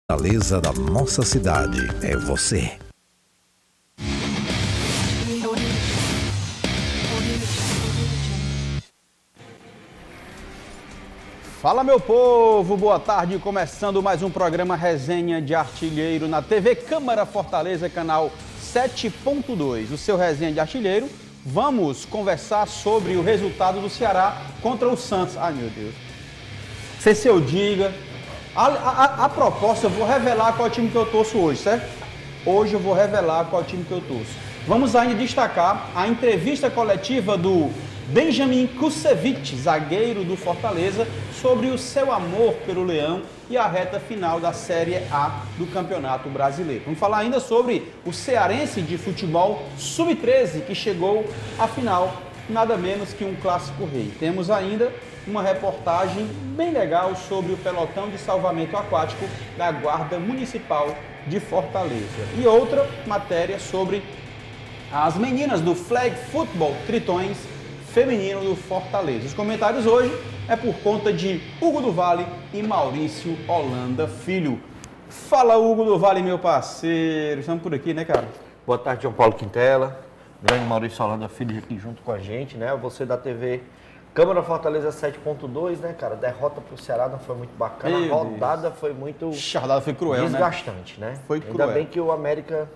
Fortaleza da nossa cidade é você. Fala, meu povo, boa tarde, começando mais um programa Resenha de Artilheiro na TV Câmara Fortaleza, canal 7.2, o seu Resenha de Artilheiro. Vamos conversar sobre o resultado do Ceará contra o Santos. Ai, meu Deus. Se eu diga, a proposta, eu vou revelar qual time que eu torço hoje, certo? Hoje eu vou revelar qual time que eu torço. Vamos ainda destacar a entrevista coletiva do Benjamin Kusevich, zagueiro do Fortaleza, sobre o seu amor pelo Leão e a reta final da Série A do Campeonato Brasileiro. Vamos falar ainda sobre o cearense de futebol sub-13, que chegou à final, nada menos que um clássico rei. Temos ainda uma reportagem bem legal sobre o pelotão de salvamento aquático da Guarda Municipal de Fortaleza. E outra matéria sobre as meninas do Flag Football Tritões feminino do Fortaleza. Os comentários hoje é por conta de Hugo do Vale e Maurício Holanda Filho. Fala, Hugo do Vale, meu parceiro. Estamos por aqui, né, cara? Boa tarde, João Paulo Quintela. Grande Maurício Holanda Filho aqui junto com a gente, né? Você da TV Câmara Fortaleza 7.2, né, cara? Derrota pro Ceará não foi muito bacana. A rodada foi muito foi cruel, desgastante, né? Foi cruel. Ainda bem que o América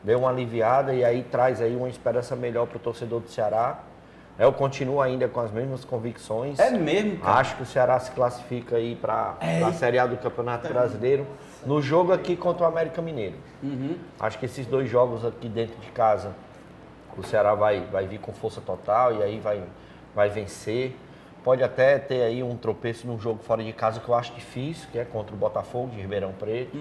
deu uma aliviada e aí traz aí uma esperança melhor pro torcedor do Ceará. Eu continuo ainda com as mesmas convicções. É mesmo, cara? Acho que o Ceará se classifica aí para a Série A do Campeonato Brasileiro. No jogo aqui contra o América Mineiro. Acho que esses dois jogos aqui dentro de casa, o Ceará vai vir com força total e aí vai vencer. Pode até ter aí um tropeço num jogo fora de casa que eu acho difícil, que é contra o Botafogo de Ribeirão Preto.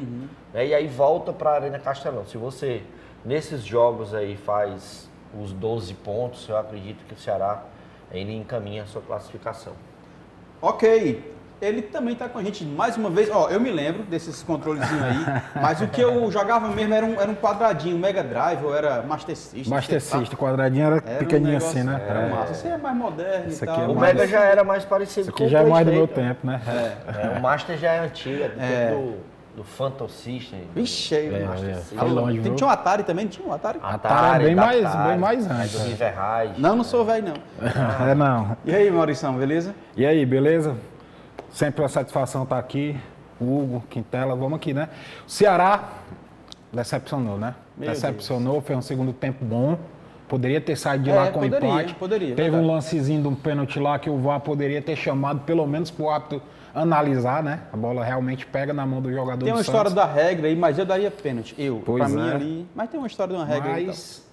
Né? E aí volta para a Arena Castelão. Se você, nesses jogos aí, faz os 12 pontos, eu acredito que o Ceará ele encaminha a sua classificação. Ok. Ele também está com a gente mais uma vez. Ó, eu me lembro desses controlezinhos aí, mas o que eu jogava mesmo era um quadradinho, Mega Drive, ou era Master System. Master System, quadradinho era pequenininho assim, né? Era massa. Isso aí é mais moderno e tal. O Mega já era mais parecido com o já é mais do meu tempo, né? O Master já é antigo, do Phantom System. Vixe, longe, tinha um Atari também, não tinha um Atari? Atari, bem mais antes. Do River Raid. Não sou velho, não. Não. E aí, Maurição, beleza? E aí, beleza? Sempre uma satisfação estar aqui. Hugo, Quintela, vamos aqui, né? O Ceará decepcionou, né? Decepcionou, foi um segundo tempo bom. Poderia ter saído de lá com empate. Poderia. Teve um lancezinho de um pênalti lá que o VAR poderia ter chamado, pelo menos para o árbitro analisar, né? A bola realmente pega na mão do jogador do Santos. Tem uma história da regra aí, mas eu daria pênalti. Pra mim ali. Mas tem uma história de uma regra aí. Mas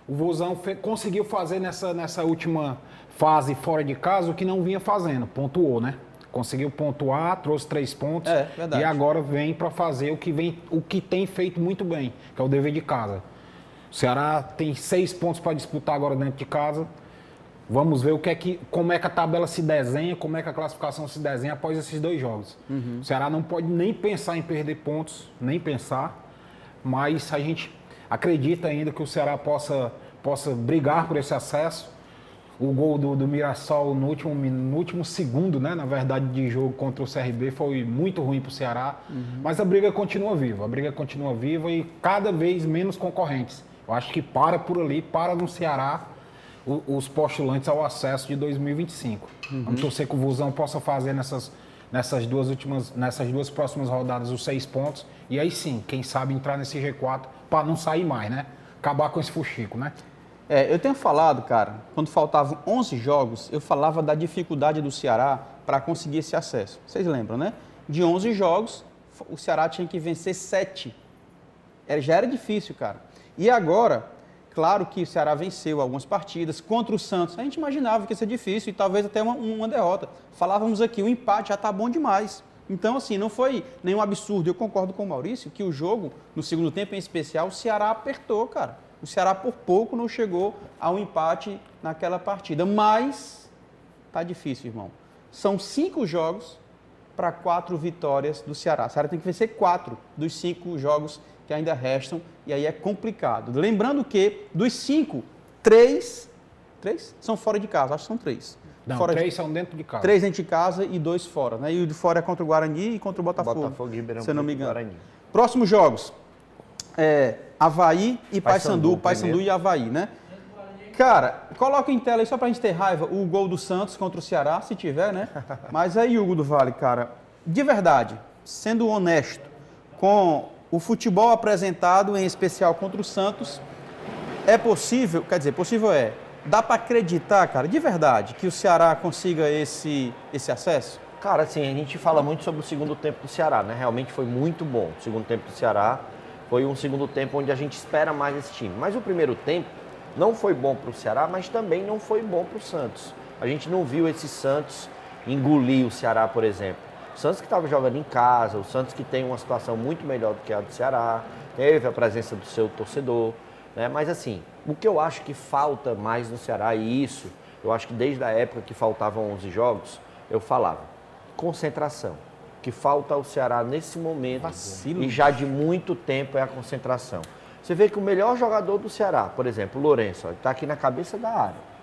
o Vozão conseguiu fazer nessa última fase fora de casa o que não vinha fazendo. Pontuou, né? Conseguiu pontuar, trouxe 3 pontos. Verdade. E agora vem para fazer o que tem feito muito bem, que é o dever de casa. O Ceará tem 6 pontos para disputar agora dentro de casa. Vamos ver como é que a tabela se desenha, como é que a classificação se desenha após esses 2 jogos. O Ceará não pode nem pensar em perder pontos, nem pensar, mas a gente acredita ainda que o Ceará possa brigar por esse acesso. O gol do Mirassol no último segundo, né, na verdade, de jogo contra o CRB foi muito ruim para o Ceará, mas a briga continua viva e cada vez menos concorrentes. Eu acho que para por ali, para no Ceará, os postulantes ao acesso de 2025. Vamos torcer que o Vozão possa fazer nessas duas próximas rodadas os 6 pontos e aí sim, quem sabe entrar nesse G4 para não sair mais, né? Acabar com esse fuxico, né? Eu tenho falado, cara, quando faltavam 11 jogos, eu falava da dificuldade do Ceará para conseguir esse acesso. Vocês lembram, né? De 11 jogos, o Ceará tinha que vencer 7. Já era difícil, cara. E agora, claro que o Ceará venceu algumas partidas contra o Santos. A gente imaginava que ia ser difícil e talvez até uma derrota. Falávamos aqui, o empate já está bom demais. Então, assim, não foi nenhum absurdo. Eu concordo com o Maurício que o jogo, no segundo tempo em especial, o Ceará apertou, cara. O Ceará por pouco não chegou ao empate naquela partida, mas tá difícil, irmão. São 5 jogos para 4 vitórias do Ceará. O Ceará tem que vencer 4 dos 5 jogos que ainda restam e aí é complicado. Lembrando que dos 5, 3 são fora de casa, acho que são 3. Não, fora 3 são dentro de casa. 3 dentro de casa e 2 fora, né? E o de fora é contra o Guarani e contra o Botafogo. Botafogo e Ribeirão se eu não me Preto e engano. Guarani. Próximos jogos. Avaí e Paysandu Paysandu e Avaí, né? Cara, coloca em tela aí só pra gente ter raiva o gol do Santos contra o Ceará, se tiver, né? Mas aí, Hugo do Vale, cara, de verdade, sendo honesto, com o futebol apresentado, em especial contra o Santos, é possível, quer dizer, possível dá pra acreditar, cara, de verdade, que o Ceará consiga esse acesso? Cara, assim, a gente fala muito sobre o segundo tempo do Ceará, né? Realmente foi muito bom. O segundo tempo do Ceará foi um segundo tempo onde a gente espera mais esse time. Mas o primeiro tempo não foi bom para o Ceará, mas também não foi bom para o Santos. A gente não viu esse Santos engolir o Ceará, por exemplo. O Santos que estava jogando em casa, o Santos que tem uma situação muito melhor do que a do Ceará, teve a presença do seu torcedor, né? Mas assim, o que eu acho que falta mais no Ceará, e isso, eu acho que desde a época que faltavam 11 jogos, eu falava, concentração. O que falta ao Ceará nesse momento, Vacilo. e já de muito tempo, é a concentração. Você vê que o melhor jogador do Ceará, por exemplo, o Lourenço, está aqui na cabeça da área.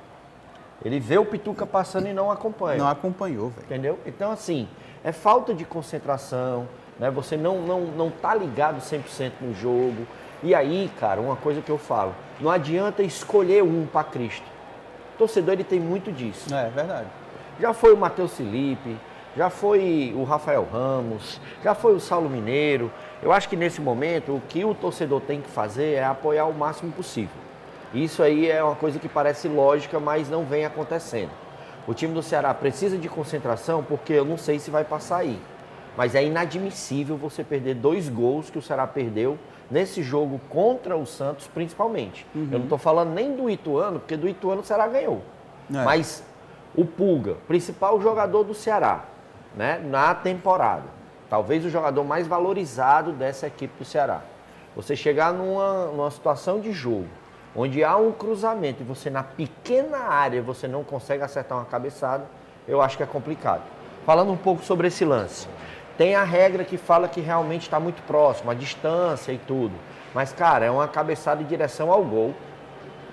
Ele vê o Pituca passando e não acompanha. Não acompanhou, velho. Entendeu? Então, assim, é falta de concentração, né? Você não tá ligado 100% no jogo. E aí, cara, uma coisa que eu falo, não adianta escolher um para Cristo. O torcedor, ele tem muito disso. É verdade. Já foi o Matheus Felipe, já foi o Rafael Ramos, já foi o Saulo Mineiro. Eu acho que nesse momento o que o torcedor tem que fazer é apoiar o máximo possível. Isso aí é uma coisa que parece lógica, mas não vem acontecendo. O time do Ceará precisa de concentração porque eu não sei se vai passar aí. Mas é inadmissível você perder 2 gols que o Ceará perdeu nesse jogo contra o Santos, principalmente. Eu não estou falando nem do Ituano, porque do Ituano o Ceará ganhou. Mas o Pulga, principal jogador do Ceará, né, na temporada, talvez o jogador mais valorizado dessa equipe do Ceará. Você chegar numa situação de jogo, onde há um cruzamento e você na pequena área você não consegue acertar uma cabeçada, eu acho que é complicado. Falando um pouco sobre esse lance, tem a regra que fala que realmente está muito próximo, a distância e tudo. Mas, cara, é uma cabeçada em direção ao gol.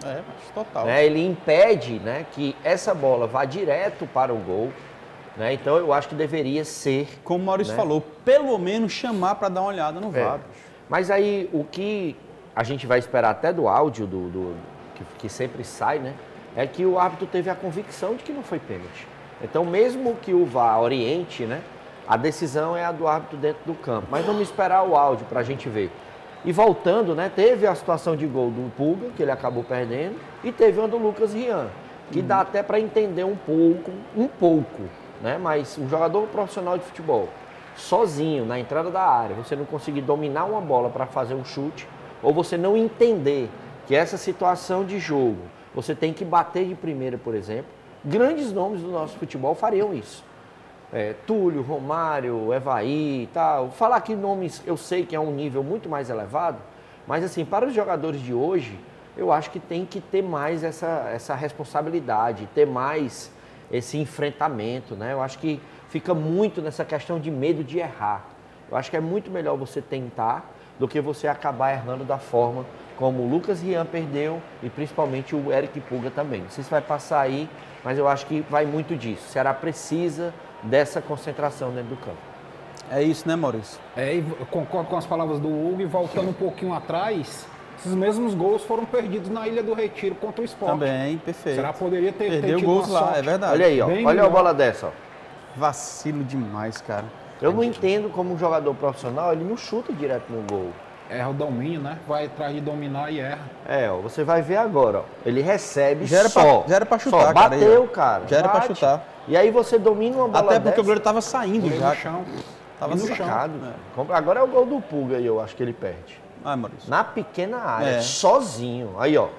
Mas total. Né? Ele impede, né, que essa bola vá direto para o gol. Né? Então, eu acho que deveria ser... Como o Maurício né, falou, pelo menos chamar para dar uma olhada no VAR. Mas aí, o que a gente vai esperar até do áudio, que sempre sai, né, é que o árbitro teve a convicção de que não foi pênalti. Então, mesmo que o VAR oriente, né, a decisão é a do árbitro dentro do campo. Mas vamos esperar o áudio para a gente ver. E voltando, né, teve a situação de gol do Pulga, que ele acabou perdendo, e teve uma do Lucas Rian, que dá até para entender um pouco, né, mas um jogador profissional de futebol, sozinho, na entrada da área, você não conseguir dominar uma bola para fazer um chute, ou você não entender que essa situação de jogo, você tem que bater de primeira, por exemplo, grandes nomes do nosso futebol fariam isso. Túlio, Romário, Evaí e tal. Falar aqui nomes, eu sei que é um nível muito mais elevado, mas assim, para os jogadores de hoje, eu acho que tem que ter mais essa responsabilidade, ter mais esse enfrentamento, né? Eu acho que fica muito nessa questão de medo de errar. Eu acho que é muito melhor você tentar do que você acabar errando da forma como o Lucas Rian perdeu e principalmente o Eric Pulga também. Não sei se vai passar aí, mas eu acho que vai muito disso. O Ceará precisa dessa concentração dentro do campo. É isso, né, Maurício? E eu concordo com as palavras do Hugo e voltando um pouquinho atrás, esses mesmos gols foram perdidos na Ilha do Retiro contra o Sport. Também, perfeito. Será que poderia ter Perdeu tido gols uma lá, sorte? é verdade. Olha aí, ó. Bem Olha a melhor. bola dessa, ó. Vacilo demais, cara. Eu não entendo como um jogador profissional, ele não chuta direto no gol. Erra o domínio, né? Vai atrás de dominar e erra. Ó, você vai ver agora, ó. Ele recebe Já era pra chutar, só. cara, Bateu, aí, ó. cara. Já era pra Bate. chutar. E aí você domina uma bola Até porque dessa, o goleiro tava saindo Goleiro já. no chão. Tava no no chão. chão. Agora é o gol do Pulga aí, eu acho que ele perde. Ai, Maurício. Na pequena área, É. sozinho. Aí, ó.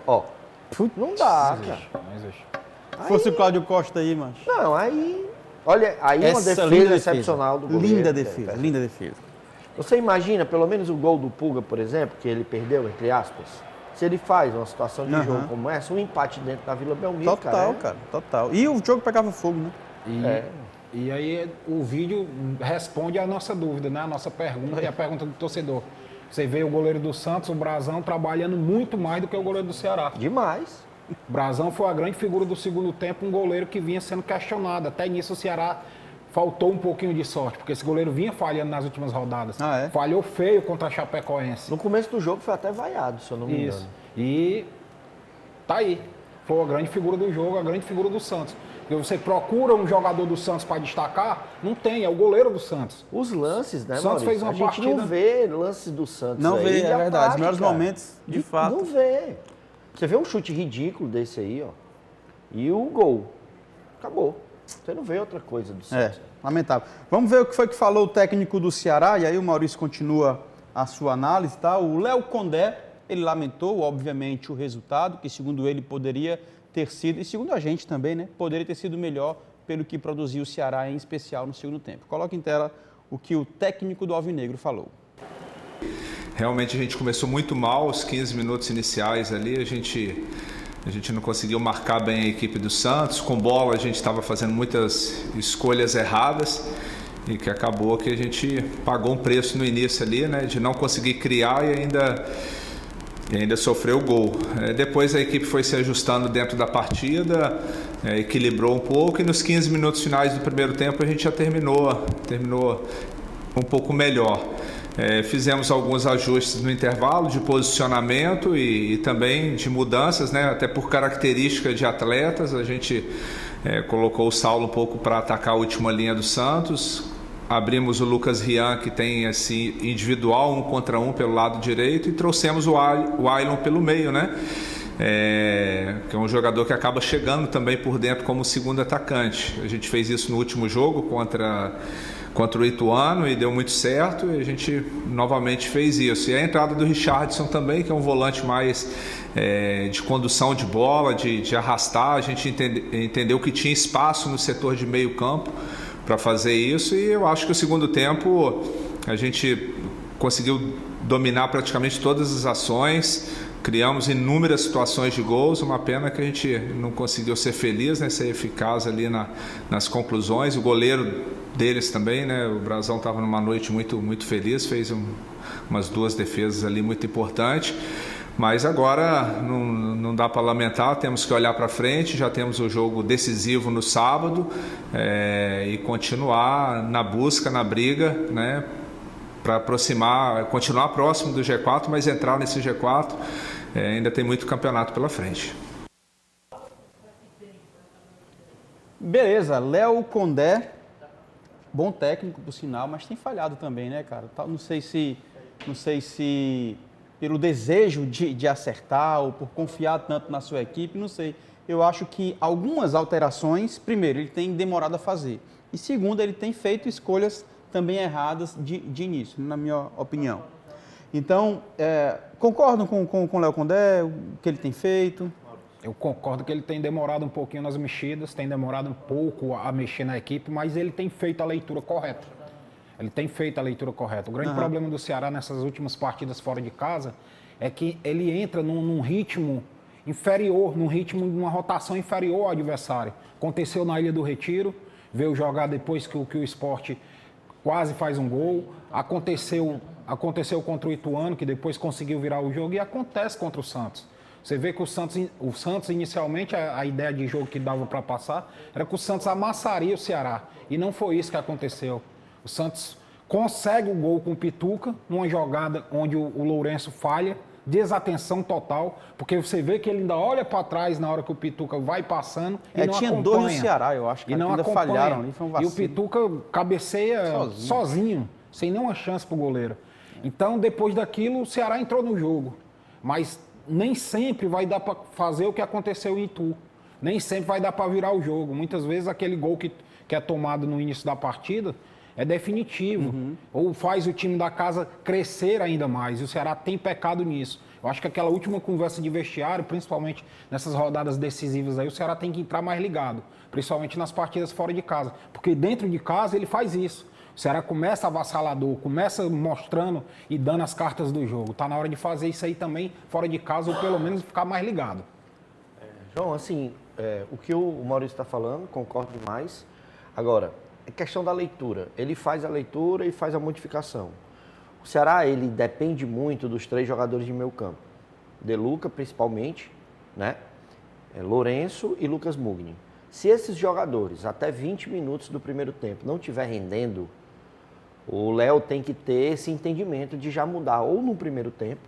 Não dá, cara. Mas, oxe. Se fosse o Cláudio Costa aí, mano. Não, aí... Olha, aí uma Essa defesa excepcional do goleiro. Linda defesa, linda defesa. Você imagina, pelo menos o gol do Pulga, por exemplo, que ele perdeu, entre aspas, se ele faz uma situação de Aham. jogo como essa, um empate dentro da Vila Belmiro, Total, cara, total. E o jogo pegava fogo, né? E aí o vídeo responde à nossa dúvida, né? A nossa pergunta e a pergunta do torcedor. Você vê o goleiro do Santos, o Brazão, trabalhando muito mais do que o goleiro do Ceará. Demais. Brazão foi a grande figura do segundo tempo, um goleiro que vinha sendo questionado. Até nisso o Ceará faltou um pouquinho de sorte, porque esse goleiro vinha falhando nas últimas rodadas. Falhou feio contra a Chapecoense. No começo do jogo foi até vaiado, se eu não me engano. E tá aí. Foi a grande figura do jogo, a grande figura do Santos. Porque você procura um jogador do Santos para destacar, não tem, é o goleiro do Santos. Os lances, né, o Santos fez uma partida... A gente não vê lances do Santos. Não vê, é verdade. Os melhores momentos, de fato. Não vê. Você vê um chute ridículo desse aí, ó, e o gol. Acabou. Você não vê outra coisa do Santos. Lamentável. Vamos ver o que foi que falou o técnico do Ceará, e aí o Maurício continua a sua análise, tá? O Léo Condé, ele lamentou, obviamente, o resultado, que segundo ele poderia ter sido, e segundo a gente também, né? Poderia ter sido melhor pelo que produziu o Ceará, em especial no segundo tempo. Coloca em tela o que o técnico do Alvinegro falou. Realmente a gente começou muito mal, os 15 minutos iniciais ali, a gente não conseguiu marcar bem a equipe do Santos. Com bola a gente estava fazendo muitas escolhas erradas e que acabou que a gente pagou um preço no início ali, né? De não conseguir criar e ainda sofreu o gol. Depois a equipe foi se ajustando dentro da partida, equilibrou um pouco e nos 15 minutos finais do primeiro tempo a gente já terminou um pouco melhor. Fizemos alguns ajustes no intervalo de posicionamento e também de mudanças, né? Até por característica de atletas, a gente colocou o Saulo um pouco para atacar a última linha do Santos. Abrimos o Lucas Rian, que tem esse individual 1 contra 1 pelo lado direito, e trouxemos o Ailon pelo meio, né? Que é um jogador que acaba chegando também por dentro como segundo atacante. A gente fez isso no último jogo contra o Ituano e deu muito certo, e a gente novamente fez isso. E a entrada do Richardson também, que é um volante mais de condução de bola, de arrastar. A gente entendeu que tinha espaço no setor de meio campo para fazer isso, e eu acho que o segundo tempo a gente conseguiu dominar praticamente todas as ações, criamos inúmeras situações de gols. Uma pena que a gente não conseguiu ser feliz, né, ser eficaz ali nas conclusões. O goleiro deles também, né, o Brazão estava numa noite muito, muito feliz, fez umas 2 defesas ali muito importantes. Mas agora não dá para lamentar, temos que olhar para frente, já temos o jogo decisivo no sábado, e continuar na busca, na briga, né, para aproximar, continuar próximo do G4, mas entrar nesse G4, ainda tem muito campeonato pela frente. Beleza, Léo Condé, bom técnico por sinal, mas tem falhado também, né, cara? Não sei se pelo desejo de acertar ou por confiar tanto na sua equipe, não sei. Eu acho que algumas alterações, primeiro, ele tem demorado a fazer. E segundo, ele tem feito escolhas também erradas de início, na minha opinião. Então, concordam com o Léo Condé, o que ele tem feito? Eu concordo que ele tem demorado um pouquinho nas mexidas, tem demorado um pouco a mexer na equipe, mas ele tem feito a leitura correta. O grande problema do Ceará nessas últimas partidas fora de casa é que ele entra num ritmo inferior, num ritmo de uma rotação inferior ao adversário. Aconteceu na Ilha do Retiro, veio jogar depois que o Sport quase faz um gol. Aconteceu contra o Ituano, que depois conseguiu virar o jogo, e acontece contra o Santos. Você vê que o Santos inicialmente, a ideia de jogo que dava para passar era que o Santos amassaria o Ceará. E não foi isso que aconteceu. O Santos consegue o gol com o Pituca, numa jogada onde o Lourenço falha, desatenção total, porque você vê que ele ainda olha para trás na hora que o Pituca vai passando e não tinha acompanha. 2 no Ceará, eu acho, que ainda falharam ali, foi um vacilo. E o Pituca cabeceia sozinho, sem nenhuma chance para o goleiro. Então, depois daquilo, o Ceará entrou no jogo. Mas nem sempre vai dar para fazer o que aconteceu em Itu. Nem sempre vai dar para virar o jogo. Muitas vezes aquele gol que é tomado no início da partida é definitivo. Ou faz o time da casa crescer ainda mais. E o Ceará tem pecado nisso. Eu acho que aquela última conversa de vestiário, principalmente nessas rodadas decisivas aí, o Ceará tem que entrar mais ligado. Principalmente nas partidas fora de casa. Porque dentro de casa ele faz isso. O Ceará começa avassalador, começa mostrando e dando as cartas do jogo. Está na hora de fazer isso aí também fora de casa, ou pelo menos ficar mais ligado. João, assim, o que o Maurício está falando, concordo demais. Agora, é questão da leitura. Ele faz a leitura e faz a modificação. O Ceará, ele depende muito dos 3 jogadores de meio campo. De Luca, principalmente, né? Lourenço e Lucas Mugni. Se esses jogadores, até 20 minutos do primeiro tempo, não estiver rendendo, o Léo tem que ter esse entendimento de já mudar ou no primeiro tempo,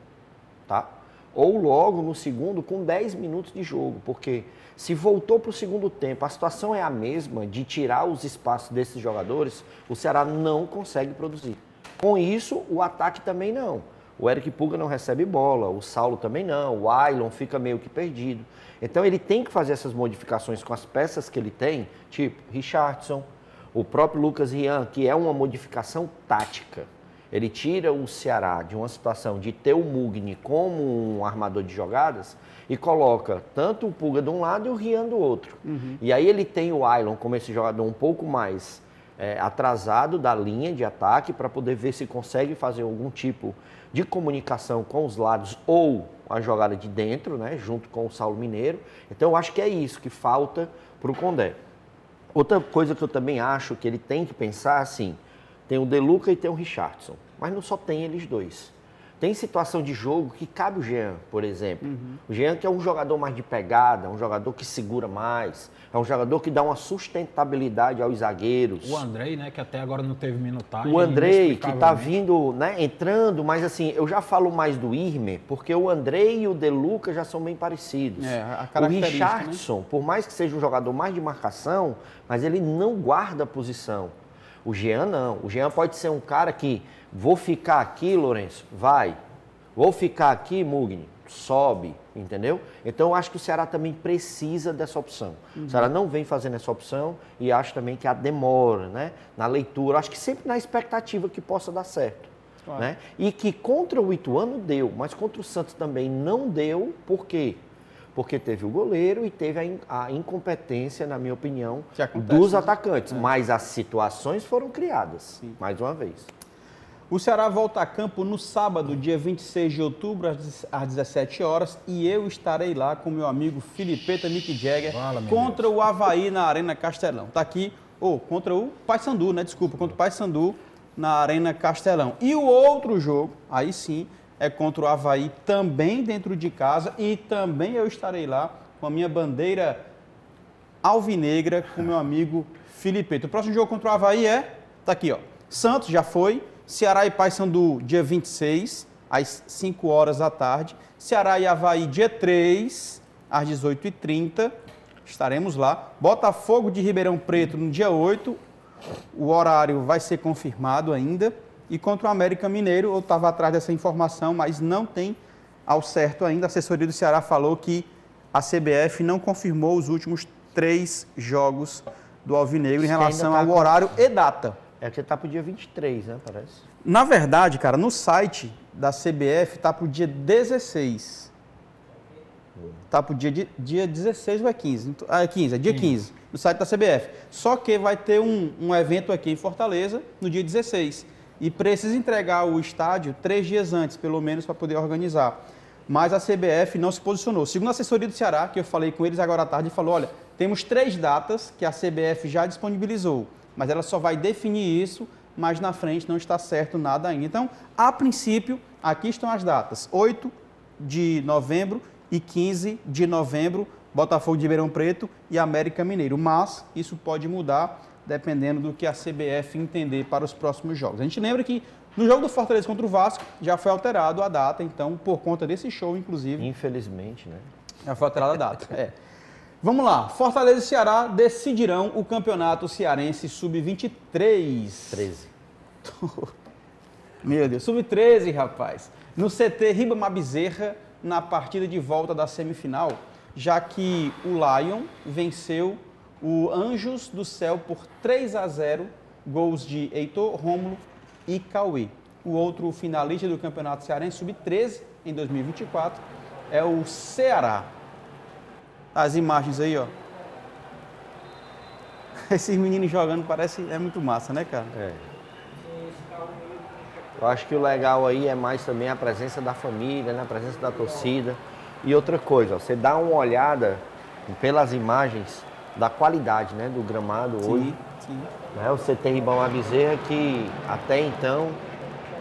tá? Ou logo no segundo com 10 minutos de jogo, porque se voltou para o segundo tempo, a situação é a mesma de tirar os espaços desses jogadores, o Ceará não consegue produzir. Com isso, o ataque também não. O Eric Puga não recebe bola, o Saulo também não, o Ailon fica meio que perdido. Então ele tem que fazer essas modificações com as peças que ele tem, tipo Richardson, o próprio Lucas Rian, que é uma modificação tática. Ele tira o Ceará de uma situação de ter o Mugni como um armador de jogadas e coloca tanto o Puga de um lado e o Rian do outro. E aí ele tem o Ailon como esse jogador um pouco mais atrasado da linha de ataque para poder ver se consegue fazer algum tipo de comunicação com os lados ou a jogada de dentro, né, junto com o Saulo Mineiro. Então eu acho que é isso que falta para o Condé. Outra coisa que eu também acho que ele tem que pensar assim, tem o De Luca e tem o Richardson, mas não só tem eles dois. Tem situação de jogo que cabe o Jean, por exemplo. O Jean que é um jogador mais de pegada, um jogador que segura mais, é um jogador que dá uma sustentabilidade aos zagueiros. O Andrei, né, que até agora não teve minutagem. O Andrei, que está vindo, né, entrando, mas assim, eu já falo mais do Irme, porque o Andrei e o De Luca já são bem parecidos. O Richardson, né? Por mais que seja um jogador mais de marcação, mas ele não guarda a posição. O Jean não. O Jean pode ser um cara que, vou ficar aqui, Lourenço, vai. Vou ficar aqui, Mugni, sobe, entendeu? Então eu acho que o Ceará também precisa dessa opção. O Ceará não vem fazendo essa opção e acho também que a demora, né? Na leitura, acho que sempre na expectativa que possa dar certo. Claro. Né? E que contra o Ituano deu, mas contra o Santos também não deu, por quê? Porque teve o goleiro e teve a incompetência, na minha opinião, dos atacantes. Mas as situações foram criadas, mais uma vez. O Ceará volta a campo no sábado, dia 26 de outubro, às 17 horas, e eu estarei lá com meu amigo Filipeta Mick Jagger contra o Avaí na Arena Castelão. Tá aqui, contra o Paysandu, né? Desculpa, contra o Paysandu na Arena Castelão. E o outro jogo, aí sim, é contra o Avaí, também dentro de casa, e também eu estarei lá com a minha bandeira alvinegra com meu amigo Filipeta. O próximo jogo contra o Avaí tá aqui, ó, Santos já foi, Ceará e Paysandu dia 26, às 5 horas da tarde, Ceará e Avaí dia 3, às 18h30, estaremos lá, Botafogo de Ribeirão Preto no dia 8, o horário vai ser confirmado ainda, e contra o América Mineiro, eu estava atrás dessa informação, mas não tem ao certo ainda. A assessoria do Ceará falou que a CBF não confirmou os últimos 3 jogos do Alvinegro em relação ao horário e data. É que está para o dia 23, né, parece? Na verdade, cara, no site da CBF está para o dia 16. Está para o dia 16 ou é 15? É 15, é dia 15, no site da CBF. Só que vai ter um evento aqui em Fortaleza no dia 16. E precisa entregar o estádio 3 dias antes, pelo menos, para poder organizar. Mas a CBF não se posicionou. Segundo a assessoria do Ceará, que eu falei com eles agora à tarde, falou, olha, temos 3 datas que a CBF já disponibilizou, mas ela só vai definir isso, mas na frente não está certo nada ainda. Então, a princípio, aqui estão as datas, 8 de novembro e 15 de novembro, Botafogo de Ribeirão Preto e América Mineiro. Mas isso pode mudar dependendo do que a CBF entender para os próximos jogos. A gente lembra que no jogo do Fortaleza contra o Vasco já foi alterado a data, então, por conta desse show, inclusive. Infelizmente, né? Já foi alterada a data, Vamos lá, Fortaleza e Ceará decidirão o Campeonato Cearense Sub-23. 13. Meu Deus, Sub-13, rapaz. No CT Ribamar Bezerra, na partida de volta da semifinal, já que o Lion venceu o Anjos do Céu por 3-0, gols de Heitor, Rômulo e Cauê. O outro finalista do Campeonato Cearense Sub-13 em 2024 é o Ceará. As imagens aí, ó. Esses meninos jogando é muito massa, né, cara? Eu acho que o legal aí é mais também a presença da família, né? A presença da torcida. E outra coisa, ó, você dá uma olhada pelas imagens da qualidade, né, do gramado hoje. Sim. Né, o CT Ribamar Bezerra, que até então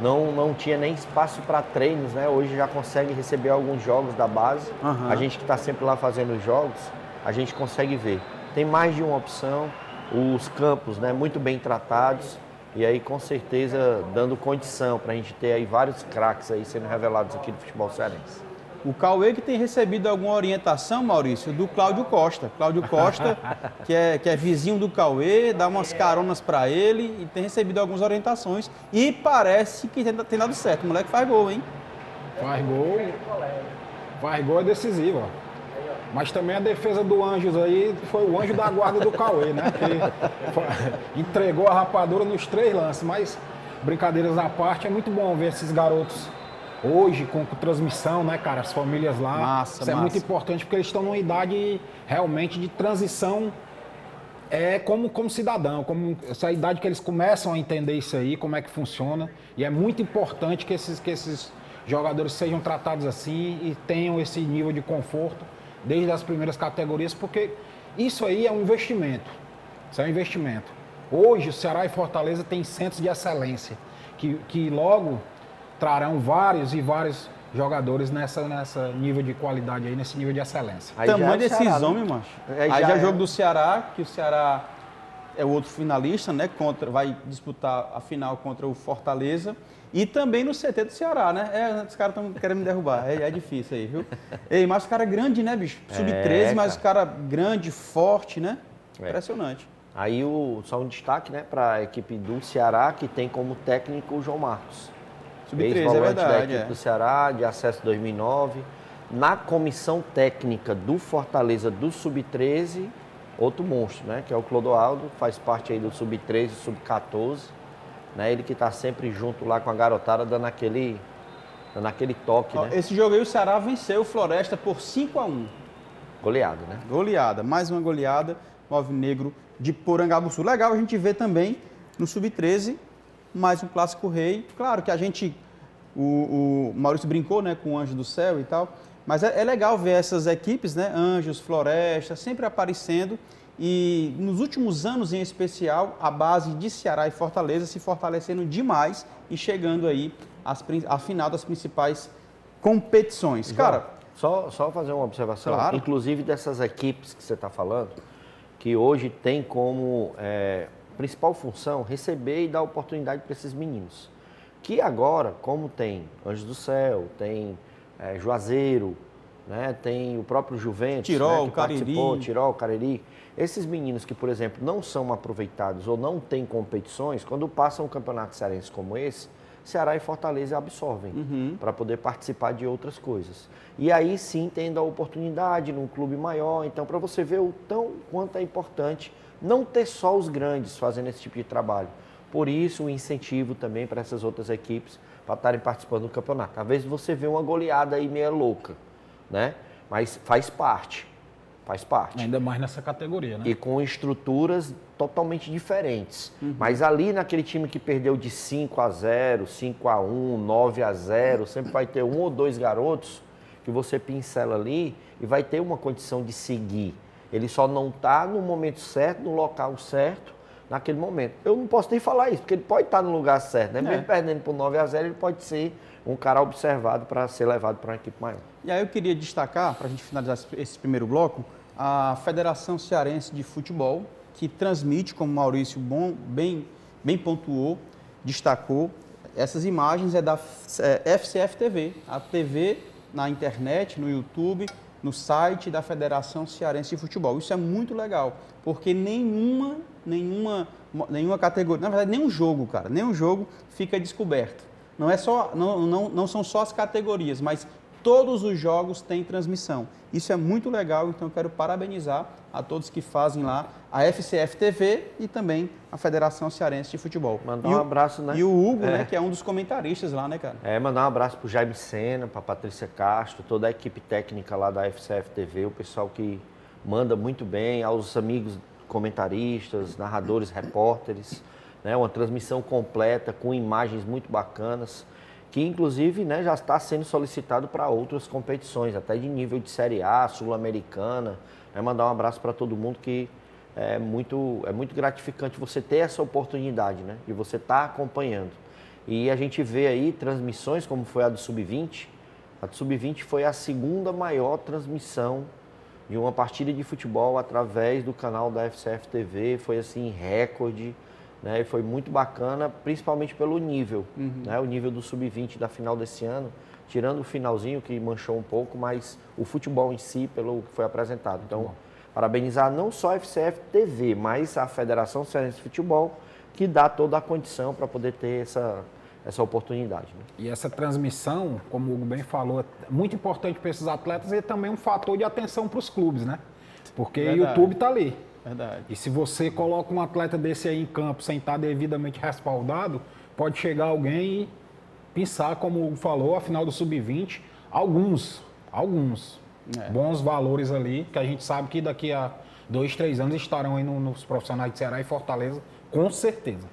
não tinha nem espaço para treinos, né? Hoje já consegue receber alguns jogos da base. A gente que está sempre lá fazendo os jogos, a gente consegue ver. Tem mais de uma opção, os campos, né, muito bem tratados, e aí com certeza dando condição para a gente ter aí vários craques aí sendo revelados aqui do futebol cearense. O Cauê que tem recebido alguma orientação, Maurício, do Cláudio Costa. Cláudio Costa, que é vizinho do Cauê, dá umas caronas para ele e tem recebido algumas orientações. E parece que tem dado certo. O moleque faz gol, hein? Faz gol é decisivo, ó. Mas também a defesa do Anjos aí foi o anjo da guarda do Cauê, né? Que entregou a rapadura nos 3 lances. Mas, brincadeiras à parte, é muito bom ver esses garotos hoje com transmissão, né, cara? As famílias lá. Massa, Isso é muito importante porque eles estão numa idade realmente de transição como cidadão. Essa é a idade que eles começam a entender isso aí, como é que funciona. E é muito importante que esses jogadores sejam tratados assim e tenham esse nível de conforto desde as primeiras categorias, porque isso aí é um investimento. Isso é um investimento. Hoje, o Ceará e Fortaleza têm centros de excelência, que logo trarão vários jogadores nessa nível de qualidade aí, nesse nível de excelência. Aí tamanho desses Ceará, homens, macho. Aí já é jogo do Ceará, que o Ceará é o outro finalista, né? Vai disputar a final contra o Fortaleza. E também no CT do Ceará, né? Os caras estão querendo me derrubar. É difícil aí, viu? Ei, mas o cara é grande, né, bicho? Sub-13, mas o cara grande, forte, né? Impressionante. Aí só um destaque, né, para a equipe do Ceará, que tem como técnico o João Marcos. Sub-13, é Ex-volante verdade. da equipe do Ceará, de acesso 2009. Na comissão técnica do Fortaleza do Sub-13, outro monstro, né, que é o Clodoaldo, faz parte aí do Sub-13, Sub-14. Né, ele que está sempre junto lá com a garotada, dando aquele toque, né? Esse jogo aí o Ceará venceu o Floresta por 5-1. Goleada, né? Goleada, mais uma goleada, o Alvinegro de Porangabuçu. Legal a gente ver também no Sub-13, mais um clássico rei. Claro que a gente, o Maurício brincou, né, com o Anjo do Céu e tal, mas é legal ver essas equipes, né, Anjos, Floresta, sempre aparecendo. E nos últimos anos, em especial, a base de Ceará e Fortaleza se fortalecendo demais e chegando aí à final das principais competições. Cara, só fazer uma observação, claro. Inclusive dessas equipes que você está falando, que hoje tem como principal função receber e dar oportunidade para esses meninos. Que agora, como tem Anjos do Céu, tem Juazeiro, né, tem o próprio Juventus, Tirol, né, que Cariri. participou, Tirol, Cariri. Esses meninos que, por exemplo, não são aproveitados ou não têm competições, quando passam um campeonato cearense como esse, Ceará e Fortaleza absorvem para poder participar de outras coisas. E aí sim tendo a oportunidade num clube maior. Então, para você ver o quanto é importante não ter só os grandes fazendo esse tipo de trabalho. Por isso, o incentivo também para essas outras equipes para estarem participando do campeonato. Às vezes você vê uma goleada aí meio louca, né? Mas faz parte. Faz parte. Ainda mais nessa categoria, né? E com estruturas totalmente diferentes. Mas ali naquele time que perdeu de 5-0, 5-1, 9-0, sempre vai ter um ou dois garotos que você pincela ali e vai ter uma condição de seguir. Ele só não está no momento certo, no local certo, naquele momento. Eu não posso nem falar isso, porque ele pode estar no lugar certo, né? Mesmo perdendo por 9-0, ele pode ser um cara observado para ser levado para uma equipe maior. E aí eu queria destacar, para a gente finalizar esse primeiro bloco, a Federação Cearense de Futebol, que transmite, como o Maurício bem pontuou, destacou, essas imagens é da FCF TV, a TV na internet, no YouTube, no site da Federação Cearense de Futebol. Isso é muito legal, porque nenhuma categoria, na verdade nenhum jogo, cara, nenhum jogo fica descoberto. Não são só as categorias, mas todos os jogos têm transmissão. Isso é muito legal, então eu quero parabenizar a todos que fazem lá a FCF TV e também a Federação Cearense de Futebol. Mandar um abraço, né? E o Hugo, né, que é um dos comentaristas lá, né, cara? Mandar um abraço pro Jaime Sena, pra Patrícia Castro, toda a equipe técnica lá da FCF TV, o pessoal que manda muito bem, aos amigos comentaristas, narradores, repórteres, né? Uma transmissão completa, com imagens muito bacanas, que inclusive, né, já está sendo solicitado para outras competições, até de nível de Série A, Sul-Americana. Mandar um abraço para todo mundo, que é muito gratificante você ter essa oportunidade, né, de você estar acompanhando. E a gente vê aí transmissões como foi a do Sub-20. A do Sub-20 foi a segunda maior transmissão de uma partida de futebol através do canal da FCF TV. Foi assim, recorde, né? E foi muito bacana, principalmente pelo nível, né? O nível do Sub-20 da final desse ano, tirando o finalzinho que manchou um pouco, mas o futebol em si, pelo que foi apresentado. Então, parabenizar não só a FCF TV, mas a Federação Cearense de Futebol, que dá toda a condição para poder ter essa oportunidade. Né? E essa transmissão, como o Hugo bem falou, é muito importante para esses atletas e é também um fator de atenção para os clubes, né? Porque o YouTube está ali. Verdade. E se você coloca um atleta desse aí em campo sem estar devidamente respaldado, pode chegar alguém e pensar, como o Hugo falou, a final do Sub-20, alguns bons valores ali, que a gente sabe que daqui a 2, 3 anos estarão aí nos profissionais de Ceará e Fortaleza, com certeza.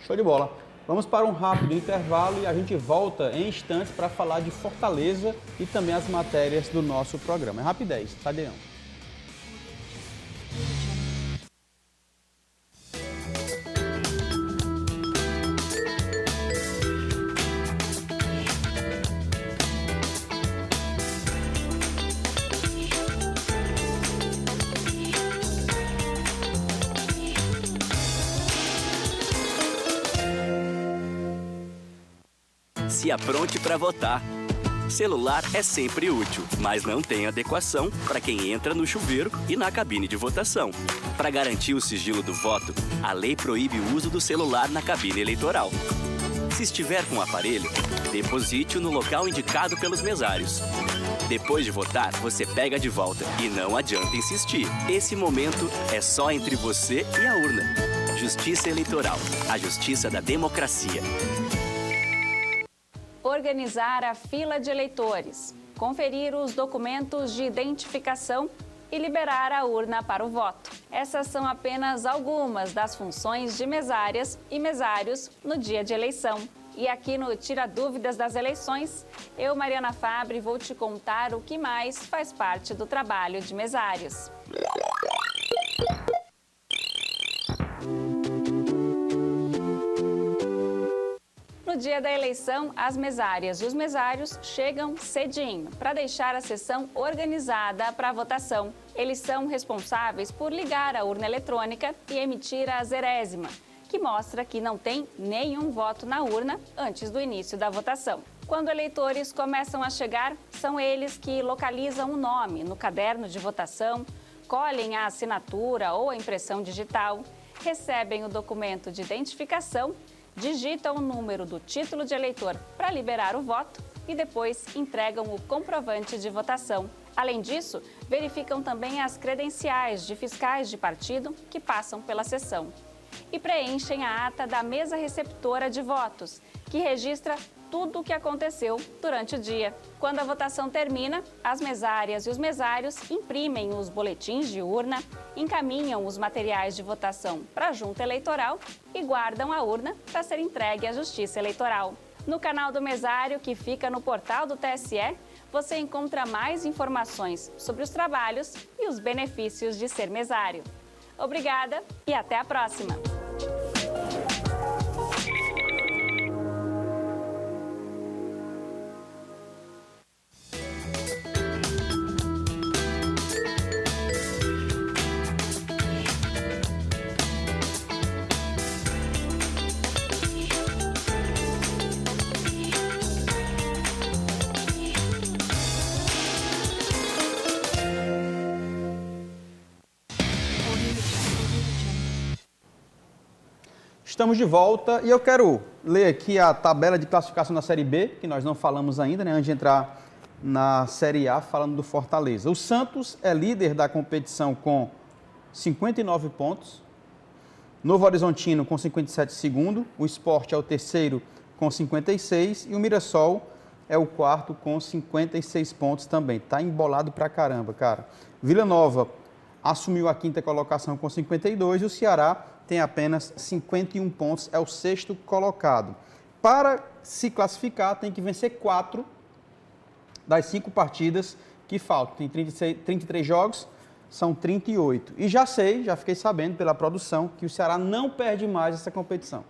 Show de bola. Vamos para um rápido intervalo e a gente volta em instantes para falar de Fortaleza e também as matérias do nosso programa. É rapidez, Tadeão. Se apronte para votar. Celular é sempre útil, mas não tem adequação para quem entra no chuveiro e na cabine de votação. Para garantir o sigilo do voto, a lei proíbe o uso do celular na cabine eleitoral. Se estiver com o aparelho, deposite-o no local indicado pelos mesários. Depois de votar, você pega de volta e não adianta insistir. Esse momento é só entre você e a urna. Justiça Eleitoral, a justiça da democracia. Organizar a fila de eleitores, conferir os documentos de identificação e liberar a urna para o voto. Essas são apenas algumas das funções de mesárias e mesários no dia de eleição. E aqui no Tira Dúvidas das Eleições, eu, Mariana Fabre, vou te contar o que mais faz parte do trabalho de mesários. No dia da eleição, as mesárias e os mesários chegam cedinho para deixar a sessão organizada para a votação. Eles são responsáveis por ligar a urna eletrônica e emitir a zerésima, que mostra que não tem nenhum voto na urna antes do início da votação. Quando eleitores começam a chegar, são eles que localizam o nome no caderno de votação, colhem a assinatura ou a impressão digital, recebem o documento de identificação, digitam o número do título de eleitor para liberar o voto e depois entregam o comprovante de votação. Além disso, verificam também as credenciais de fiscais de partido que passam pela sessão. E preenchem a ata da mesa receptora de votos, que registra tudo o que aconteceu durante o dia. Quando a votação termina, as mesárias e os mesários imprimem os boletins de urna, encaminham os materiais de votação para a junta eleitoral e guardam a urna para ser entregue à Justiça Eleitoral. No canal do mesário, que fica no portal do TSE, você encontra mais informações sobre os trabalhos e os benefícios de ser mesário. Obrigada e até a próxima! Estamos de volta e eu quero ler aqui a tabela de classificação da Série B, que nós não falamos ainda, né, antes de entrar na Série A, falando do Fortaleza. O Santos é líder da competição com 59 pontos, Novo Horizontino com 57 segundo, o Sport é o terceiro com 56 e o Mirassol é o quarto com 56 pontos também. Tá embolado pra caramba, cara. Vila Nova assumiu a quinta colocação com 52 e o Ceará tem apenas 51 pontos, é o sexto colocado. Para se classificar, tem que vencer 4 das 5 partidas que faltam. Tem 33 jogos, são 38. E já fiquei sabendo pela produção, que o Ceará não perde mais essa competição.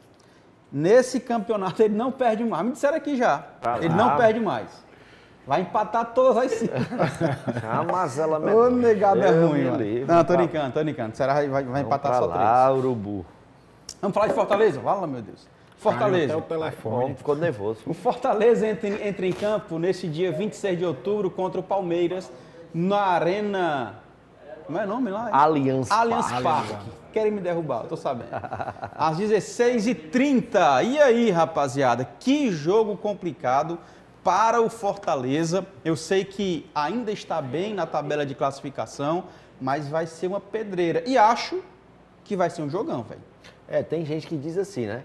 nesse campeonato ele não perde mais. Me disseram aqui já. Ele não perde mais. Vai empatar todas as 5. Mas ela Ô, negado é ruim, mano. livre. Não, tô brincando. O Ceará vai empatar só 3. Lá, urubu. Vamos falar de Fortaleza? Fala, meu Deus. Fortaleza. Até o telefone. Ficou nervoso. O Fortaleza entra em campo nesse dia 26 de outubro contra o Palmeiras na Arena... Como é o nome lá? Allianz Parque. Querem me derrubar, eu tô sabendo. Às 16h30. E aí, rapaziada? Que jogo complicado para o Fortaleza. Eu sei que ainda está bem na tabela de classificação, mas vai ser uma pedreira. E acho que vai ser um jogão, velho. Tem gente que diz assim, né?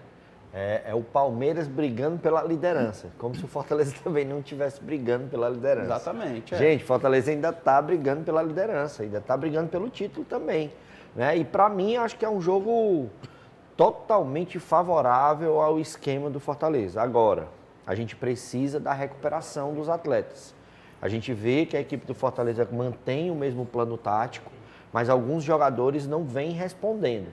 É o Palmeiras brigando pela liderança. Como se o Fortaleza também não estivesse brigando pela liderança. Exatamente. Gente, Fortaleza ainda está brigando pela liderança, ainda está brigando pelo título também. Né? E para mim, acho que é um jogo totalmente favorável ao esquema do Fortaleza. Agora, a gente precisa da recuperação dos atletas. A gente vê que a equipe do Fortaleza mantém o mesmo plano tático, mas alguns jogadores não vêm respondendo.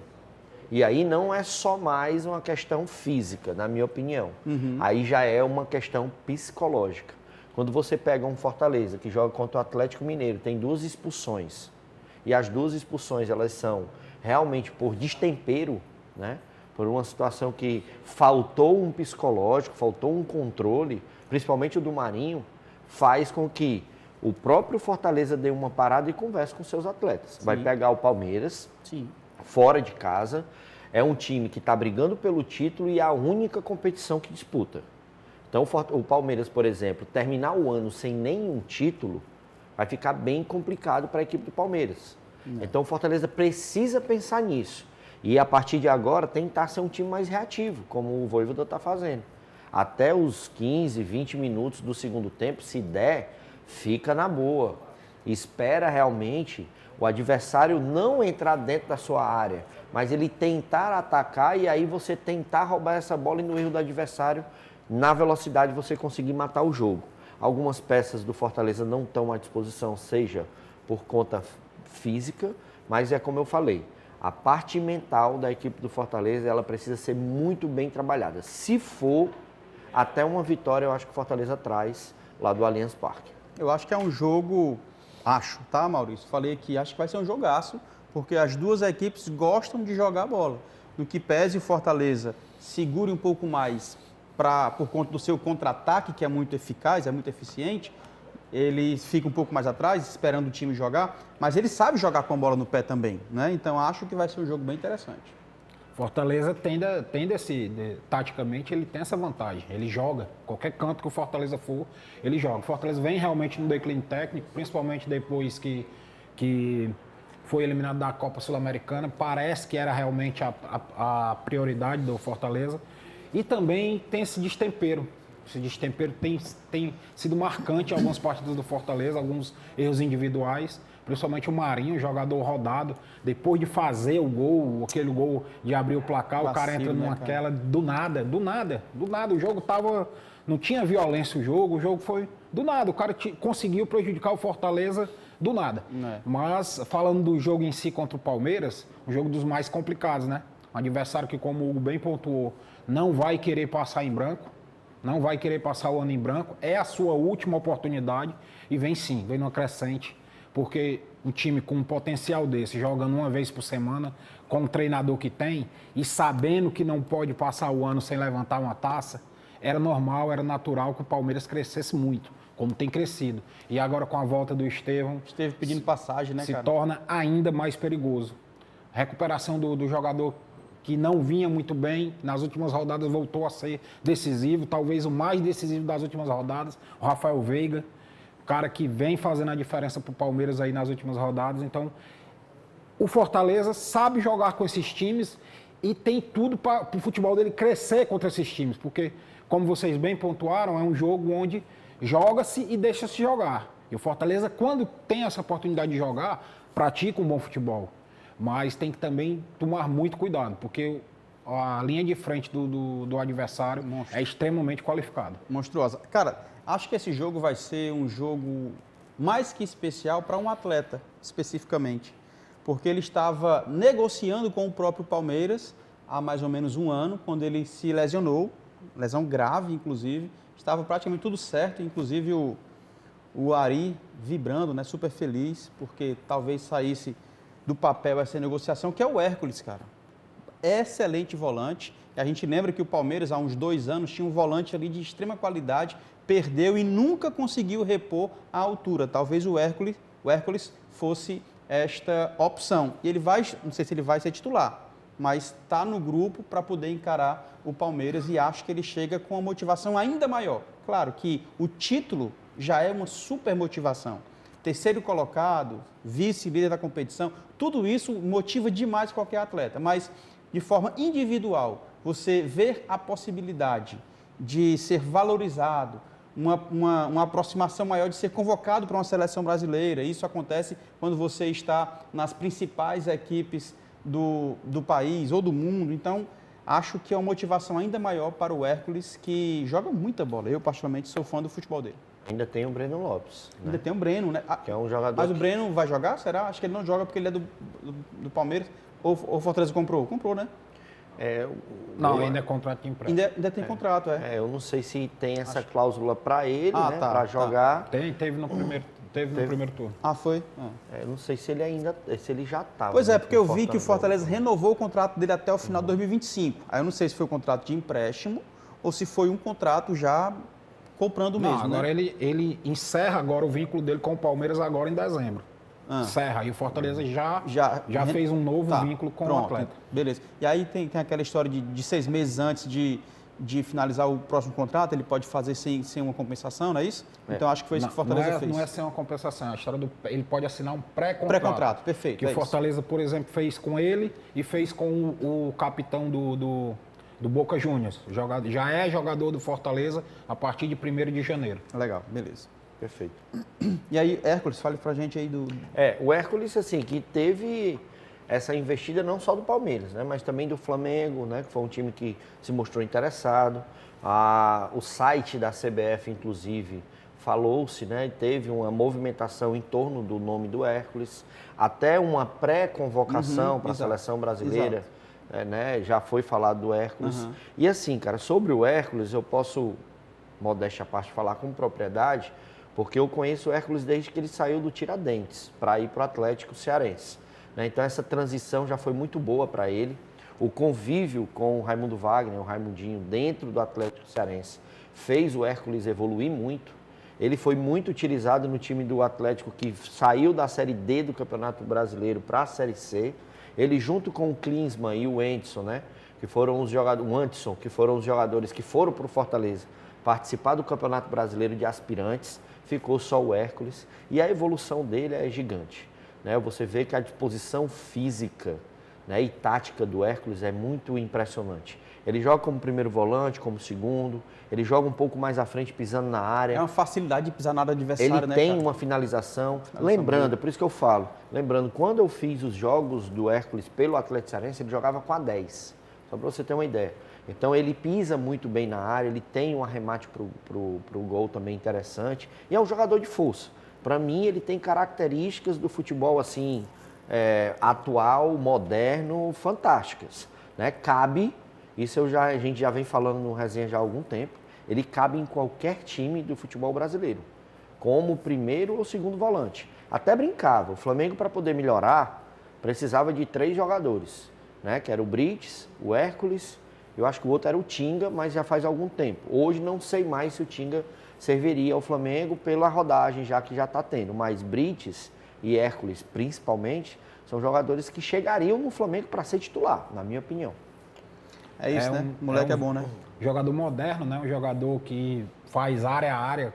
E aí não é só mais uma questão física, na minha opinião. Aí já é uma questão psicológica. Quando você pega um Fortaleza que joga contra o Atlético Mineiro, tem 2 expulsões, e as 2 expulsões elas são realmente por destempero, né? Por uma situação que faltou um psicológico, faltou um controle, principalmente o do Marinho, faz com que o próprio Fortaleza dê uma parada e converse com seus atletas. Sim. Vai pegar o Palmeiras, Sim. fora de casa, é um time que está brigando pelo título e é a única competição que disputa. Então o Palmeiras, por exemplo, terminar o ano sem nenhum título, vai ficar bem complicado para a equipe do Palmeiras. Então o Fortaleza precisa pensar nisso. E a partir de agora tentar ser um time mais reativo, como o Vojvoda está fazendo. Até os 15, 20 minutos do segundo tempo, se der, fica na boa. Espera realmente o adversário não entrar dentro da sua área, mas ele tentar atacar e aí você tentar roubar essa bola e no erro do adversário, na velocidade você conseguir matar o jogo. Algumas peças do Fortaleza não estão à disposição, seja por conta física, mas é como eu falei, a parte mental da equipe do Fortaleza, ela precisa ser muito bem trabalhada. Se for, até uma vitória eu acho que o Fortaleza traz lá do Allianz Parque. Eu acho que é um jogo, tá, Maurício? Falei aqui, acho que vai ser um jogaço, porque as duas equipes gostam de jogar bola. No que pese o Fortaleza segure um pouco mais por conta do seu contra-ataque, que é muito eficaz, é muito eficiente, ele fica um pouco mais atrás, esperando o time jogar, mas ele sabe jogar com a bola no pé também, né? Então acho que vai ser um jogo bem interessante. Fortaleza taticamente, ele tem essa vantagem. Ele joga. Qualquer canto que o Fortaleza for, ele joga. O Fortaleza vem realmente no declínio técnico, principalmente depois que foi eliminado da Copa Sul-Americana. Parece que era realmente a prioridade do Fortaleza. E também tem esse destempero. Esse destempero tem sido marcante em algumas partidas do Fortaleza, alguns erros individuais. Principalmente o Marinho, jogador rodado, depois de fazer o gol, aquele gol de abrir o placar, vacilo, o cara entra naquela do nada. O jogo tava, não tinha violência o jogo foi do nada. O cara conseguiu prejudicar o Fortaleza do nada. Mas falando do jogo em si contra o Palmeiras, um jogo dos mais complicados, né? Um adversário que, como o Hugo bem pontuou, não vai querer passar em branco, não vai querer passar o ano em branco, é a sua última oportunidade e vem numa crescente. Porque um time com um potencial desse, jogando uma vez por semana, com o treinador que tem, e sabendo que não pode passar o ano sem levantar uma taça, era normal, era natural que o Palmeiras crescesse muito, como tem crescido. E agora com a volta do Estevão... Esteve pedindo passagem, né, cara? Se torna ainda mais perigoso. Recuperação do jogador que não vinha muito bem, nas últimas rodadas voltou a ser decisivo, talvez o mais decisivo das últimas rodadas, o Rafael Veiga. Cara que vem fazendo a diferença para o Palmeiras aí nas últimas rodadas. Então, o Fortaleza sabe jogar com esses times e tem tudo para o futebol dele crescer contra esses times. Porque, como vocês bem pontuaram, é um jogo onde joga-se e deixa-se jogar. E o Fortaleza, quando tem essa oportunidade de jogar, pratica um bom futebol. Mas tem que também tomar muito cuidado, porque a linha de frente do adversário é extremamente qualificada. Monstruosa. Cara, acho que esse jogo vai ser um jogo mais que especial para um atleta, especificamente. Porque ele estava negociando com o próprio Palmeiras há mais ou menos um ano, quando ele se lesionou, lesão grave, inclusive. Estava praticamente tudo certo, inclusive o Ari vibrando, né, super feliz, porque talvez saísse do papel essa negociação, que é o Hércules, cara. Excelente volante. E a gente lembra que o Palmeiras, há uns 2 anos, tinha um volante ali de extrema qualidade, perdeu e nunca conseguiu repor a altura. Talvez o Hércules fosse esta opção. E ele vai, não sei se ele vai ser titular, mas está no grupo para poder encarar o Palmeiras e acho que ele chega com uma motivação ainda maior. Claro que o título já é uma super motivação. Terceiro colocado, vice-líder da competição, tudo isso motiva demais qualquer atleta, mas de forma individual, você ver a possibilidade de ser valorizado, uma aproximação maior de ser convocado para uma seleção brasileira. Isso acontece quando você está nas principais equipes do país ou do mundo. Então, acho que é uma motivação ainda maior para o Hércules, que joga muita bola. Eu, particularmente, sou fã do futebol dele. Ainda tem o Breno Lopes. Né? Ainda tem o Breno, né? Que é um jogador. Mas o Breno vai jogar, será? Acho que ele não joga porque ele é do Palmeiras. Ou o Fortaleza comprou? Comprou, né? Não, ainda é contrato de empréstimo. Ainda tem contrato, eu não sei se tem essa cláusula para ele, né? Tá, para jogar. Teve no primeiro turno. Ah, foi? Eu não sei se ele já estava. Pois é, porque eu vi que o Fortaleza renovou o contrato dele até o final de 2025. Aí eu não sei se foi um contrato de empréstimo ou se foi um contrato já comprando mesmo. Agora né? ele encerra agora o vínculo dele com o Palmeiras agora em dezembro. Encerra. E o Fortaleza já fez um novo vínculo com o atleta. Beleza. E aí tem aquela história de 6 meses antes de finalizar o próximo contrato, ele pode fazer sem uma compensação, não é isso? Então acho que foi isso que o Fortaleza fez. Não é sem uma compensação, a história ele pode assinar um pré-contrato. Pré-contrato, perfeito. Que o Fortaleza, por exemplo, fez com ele e fez com o capitão do Boca Juniors. Já é jogador do Fortaleza a partir de 1º de janeiro. Legal, beleza. Perfeito. E aí, Hércules, fale pra gente aí do... O Hércules, assim, que teve essa investida não só do Palmeiras, né, mas também do Flamengo, né, que foi um time que se mostrou interessado. O site da CBF, inclusive, falou-se, né, teve uma movimentação em torno do nome do Hércules, até uma pré-convocação para a seleção brasileira, né, já foi falado do Hércules. E assim, cara, sobre o Hércules, eu posso, modéstia à parte, falar com propriedade, porque eu conheço o Hércules desde que ele saiu do Tiradentes para ir para o Atlético Cearense. Então essa transição já foi muito boa para ele. O convívio com o Raimundo Wagner, o Raimundinho, dentro do Atlético Cearense, fez o Hércules evoluir muito. Ele foi muito utilizado no time do Atlético, que saiu da Série D do Campeonato Brasileiro para a Série C. Ele, junto com o Klinsmann e o Anderson, né, que foram os jogadores que foram para o Fortaleza participar do Campeonato Brasileiro de Aspirantes, ficou só o Hércules. E a evolução dele é gigante. Você vê que a disposição física, né, e tática do Hércules é muito impressionante. Ele joga como primeiro volante, como segundo, ele joga um pouco mais à frente, pisando na área. É uma facilidade de pisar na área adversária, ele tem uma finalização. Lembrando, por isso que eu falo, quando eu fiz os jogos do Hércules pelo Atlético Cearense, ele jogava com a 10, só para você ter uma ideia. Então ele pisa muito bem na área, ele tem um arremate pro gol também interessante, e é um jogador de força. Para mim, ele tem características do futebol assim, atual, moderno, fantásticas. Né? Cabe, isso a gente já vem falando no resenha já há algum tempo, ele cabe em qualquer time do futebol brasileiro, como primeiro ou segundo volante. Até brincava, o Flamengo, para poder melhorar, precisava de 3 jogadores, né? Que era o Brites, o Hércules, eu acho que o outro era o Tinga, mas já faz algum tempo. Hoje não sei mais se o Tinga serviria ao Flamengo pela rodagem, já que já está tendo. Mas Brites e Hércules, principalmente, são jogadores que chegariam no Flamengo para ser titular, na minha opinião. É isso, né? O moleque é bom, né? Jogador moderno, né? Um jogador que faz área a área,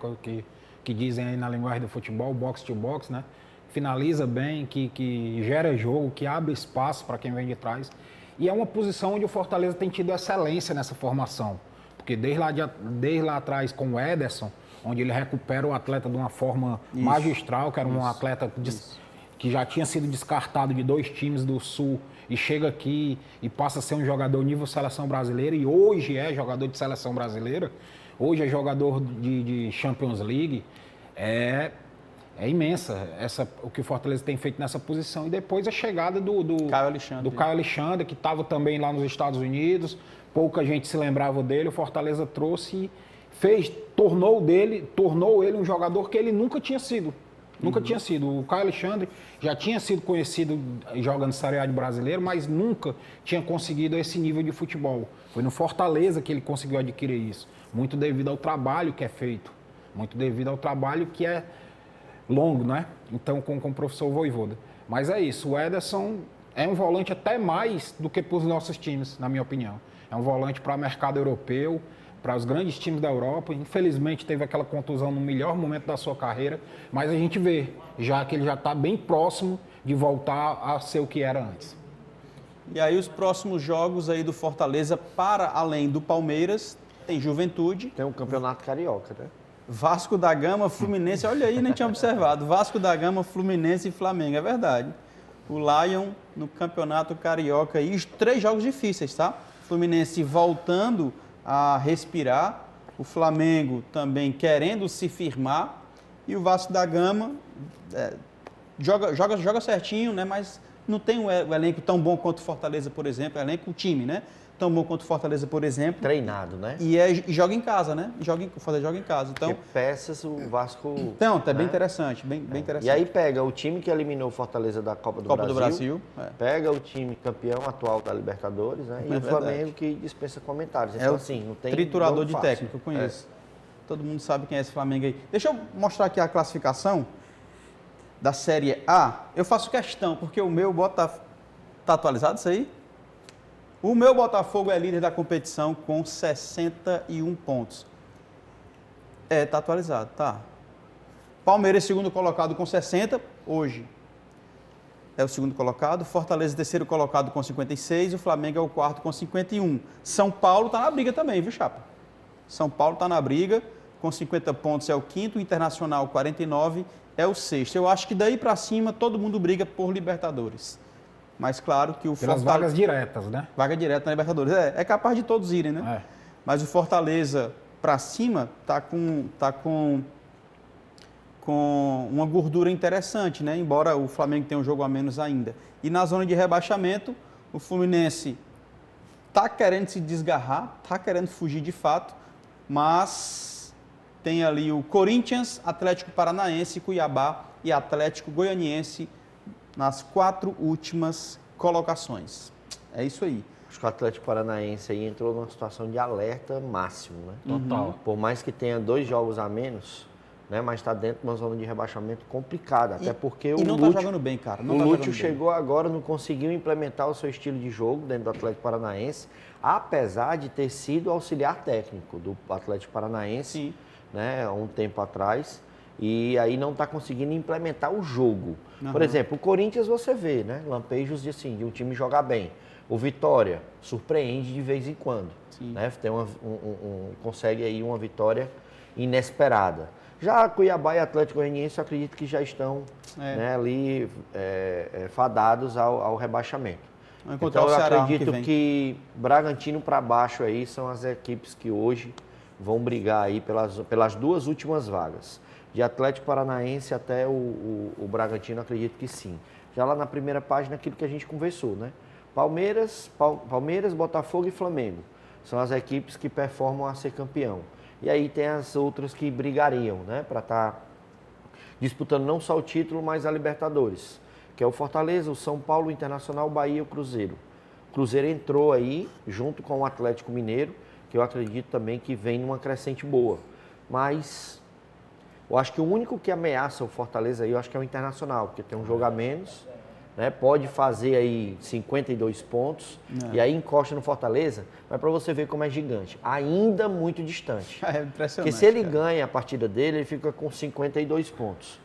que dizem aí na linguagem do futebol, box to box, né? Finaliza bem, que gera jogo, que abre espaço para quem vem de trás. E é uma posição onde o Fortaleza tem tido excelência nessa formação. Porque desde lá atrás com o Ederson, onde ele recupera o atleta de uma forma magistral, que era um atleta que já tinha sido descartado de 2 times do Sul e chega aqui e passa a ser um jogador nível seleção brasileira e hoje é jogador de seleção brasileira, hoje é jogador de Champions League, é é imensa o que o Fortaleza tem feito nessa posição. E depois a chegada do Caio Alexandre, que estava também lá nos Estados Unidos, pouca gente se lembrava dele, o Fortaleza trouxe e tornou ele um jogador que ele nunca tinha sido. Nunca tinha sido. O Caio Alexandre já tinha sido conhecido jogando Série A de brasileiro, mas nunca tinha conseguido esse nível de futebol. Foi no Fortaleza que ele conseguiu adquirir isso. Muito devido ao trabalho que é feito. Muito devido ao trabalho que é longo, né? Então, com o professor Vojvoda. Mas é isso. O Ederson é um volante até mais do que para os nossos times, na minha opinião. É um volante para o mercado europeu, para os grandes times da Europa. Infelizmente teve aquela contusão no melhor momento da sua carreira, mas a gente vê já que ele já está bem próximo de voltar a ser o que era antes. E aí os próximos jogos aí do Fortaleza, para além do Palmeiras, tem Juventude. Tem um campeonato carioca, né? Vasco da Gama, Fluminense, olha aí, nem tinha observado. Vasco da Gama, Fluminense e Flamengo, é verdade. O Lion no campeonato carioca e 3 jogos difíceis, tá? Fluminense voltando a respirar, o Flamengo também querendo se firmar e o Vasco da Gama joga certinho, né? Mas não tem o elenco tão bom quanto o Fortaleza, por exemplo, o time, né? Tão bom quanto o Fortaleza, por exemplo. Treinado, né? E joga em casa, né? O Fortaleza joga em casa. Então, porque peças o Vasco... Então, tá bem interessante, bem interessante. E aí pega o time que eliminou o Fortaleza da Copa do Brasil. Pega o time campeão atual da Libertadores, né? E o Flamengo que dispensa comentários. Então, assim, não tem triturador de técnico, eu conheço. Todo mundo sabe quem é esse Flamengo aí. Deixa eu mostrar aqui a classificação da Série A. Eu faço questão, porque o meu Tá atualizado isso aí? O meu Botafogo é líder da competição com 61 pontos. Tá atualizado, tá. Palmeiras, segundo colocado com 60, hoje é o segundo colocado. Fortaleza, terceiro colocado com 56. O Flamengo é o quarto com 51. São Paulo tá na briga também, viu, Chapa? São Paulo tá na briga, com 50 pontos é o quinto. O Internacional, 49, é o sexto. Eu acho que daí para cima todo mundo briga por Libertadores. Mas claro que o Fortaleza... Pelas vagas diretas, né? Vaga direta na Libertadores. É capaz de todos irem, né? Mas o Fortaleza, para cima, tá com uma gordura interessante, né? Embora o Flamengo tenha um jogo a menos ainda. E na zona de rebaixamento, o Fluminense tá querendo se desgarrar, tá querendo fugir de fato, mas tem ali o Corinthians, Atlético Paranaense, Cuiabá e Atlético Goianiense nas 4 últimas colocações. É isso aí. Acho que o Atlético Paranaense aí entrou numa situação de alerta máximo, né? Total. Por mais que tenha 2 jogos a menos, né? Mas está dentro de uma zona de rebaixamento complicada. Até porque o Lúcio tá jogando bem, cara. O Lúcio chegou agora, não conseguiu implementar o seu estilo de jogo dentro do Atlético Paranaense, apesar de ter sido auxiliar técnico do Atlético Paranaense, sim, né? Há um tempo atrás. E aí não está conseguindo implementar o jogo. Por exemplo, o Corinthians você vê, né? Lampejos de um time jogar bem. O Vitória surpreende de vez em quando. Né? Consegue aí uma vitória inesperada. Já Cuiabá e Atlético Goianiense eu acredito que já estão né, ali fadados ao rebaixamento. Então eu acredito que Bragantino para baixo aí são as equipes que hoje vão brigar aí pelas 2 últimas vagas. De Atlético Paranaense até o Bragantino, acredito que sim. Já lá na primeira página, aquilo que a gente conversou, né? Palmeiras, Botafogo e Flamengo. São as equipes que performam a ser campeão. E aí tem as outras que brigariam, né? Para estar disputando não só o título, mas a Libertadores. Que é o Fortaleza, o São Paulo, o Internacional, o Bahia e o Cruzeiro. O Cruzeiro entrou aí, junto com o Atlético Mineiro, que eu acredito também que vem numa crescente boa. Mas... eu acho que o único que ameaça o Fortaleza aí, eu acho que é o Internacional, porque tem um jogo a menos, né? Pode fazer aí 52 pontos, e aí encosta no Fortaleza, mas para você ver como é gigante, ainda muito distante. É impressionante. Porque se ele ganha a partida dele, ele fica com 52 pontos.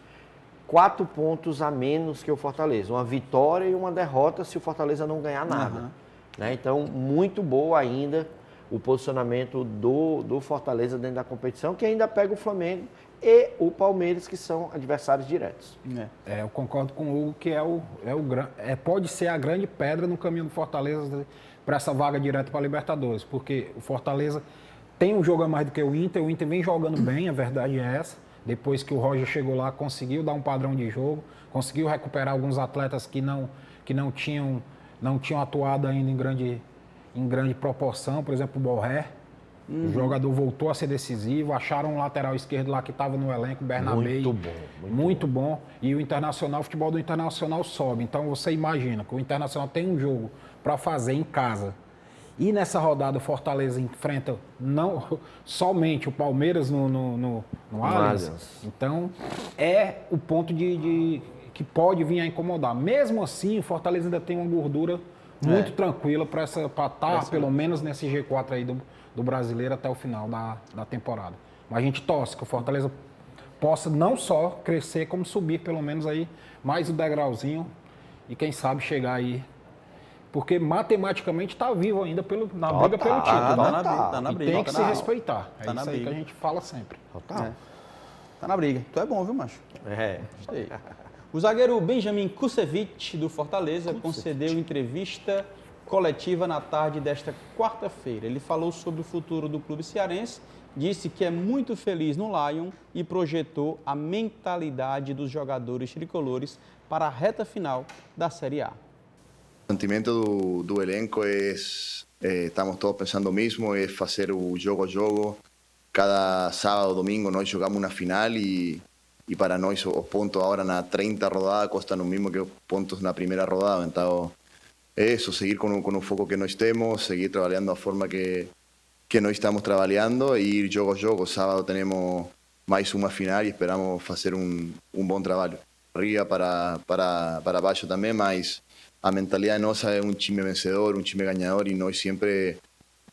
4 pontos a menos que o Fortaleza, uma vitória e uma derrota se o Fortaleza não ganhar nada. Né? Então, muito boa ainda o posicionamento do Fortaleza dentro da competição, que ainda pega o Flamengo e o Palmeiras, que são adversários diretos. Eu concordo com o Hugo que pode ser a grande pedra no caminho do Fortaleza para essa vaga direta para a Libertadores, porque o Fortaleza tem um jogo a mais do que o Inter vem jogando bem, a verdade é essa, Depois que o Roger chegou lá, conseguiu dar um padrão de jogo, conseguiu recuperar alguns atletas que não tinham atuado ainda em grande proporção, por exemplo, o Borré. O jogador voltou a ser decisivo, acharam um lateral esquerdo lá que estava no elenco, o Bernabé. Muito bom. E o futebol do Internacional sobe. Então você imagina que o Internacional tem um jogo para fazer em casa. E nessa rodada o Fortaleza enfrenta não somente o Palmeiras no Allianz. Então é o ponto que pode vir a incomodar. Mesmo assim, o Fortaleza ainda tem uma gordura muito tranquila para estar pelo menos nesse G4 aí do Brasileiro até o final da temporada. Mas a gente torce que o Fortaleza possa não só crescer, como subir pelo menos aí mais um degrauzinho e quem sabe chegar aí. Porque matematicamente está vivo ainda na briga pelo título. Tá na briga. E tem que se respeitar. Tá na isso aí briga. que a gente fala sempre. Tá na briga. Tu é bom, viu, macho? É. O zagueiro Benjamin Kusevich, do Fortaleza, concedeu entrevista coletiva na tarde desta quarta-feira. Ele falou sobre o futuro do clube cearense, disse que é muito feliz no Lion e projetou a mentalidade dos jogadores tricolores para a reta final da Série A. O sentimento do elenco estamos todos pensando o mesmo, é fazer o jogo a jogo. Cada sábado, domingo, nós jogamos uma final e para nós os pontos agora na 30 rodada custam o mesmo que os pontos na primeira rodada. Então, é isso, seguir com o foco que nós temos, seguir trabalhando da forma que nós estamos trabalhando e ir jogo a jogo. Sábado temos mais uma final e esperamos fazer um bom trabalho. Ria para baixo também, mas a mentalidade nossa é um time vencedor, um time ganhador e nós sempre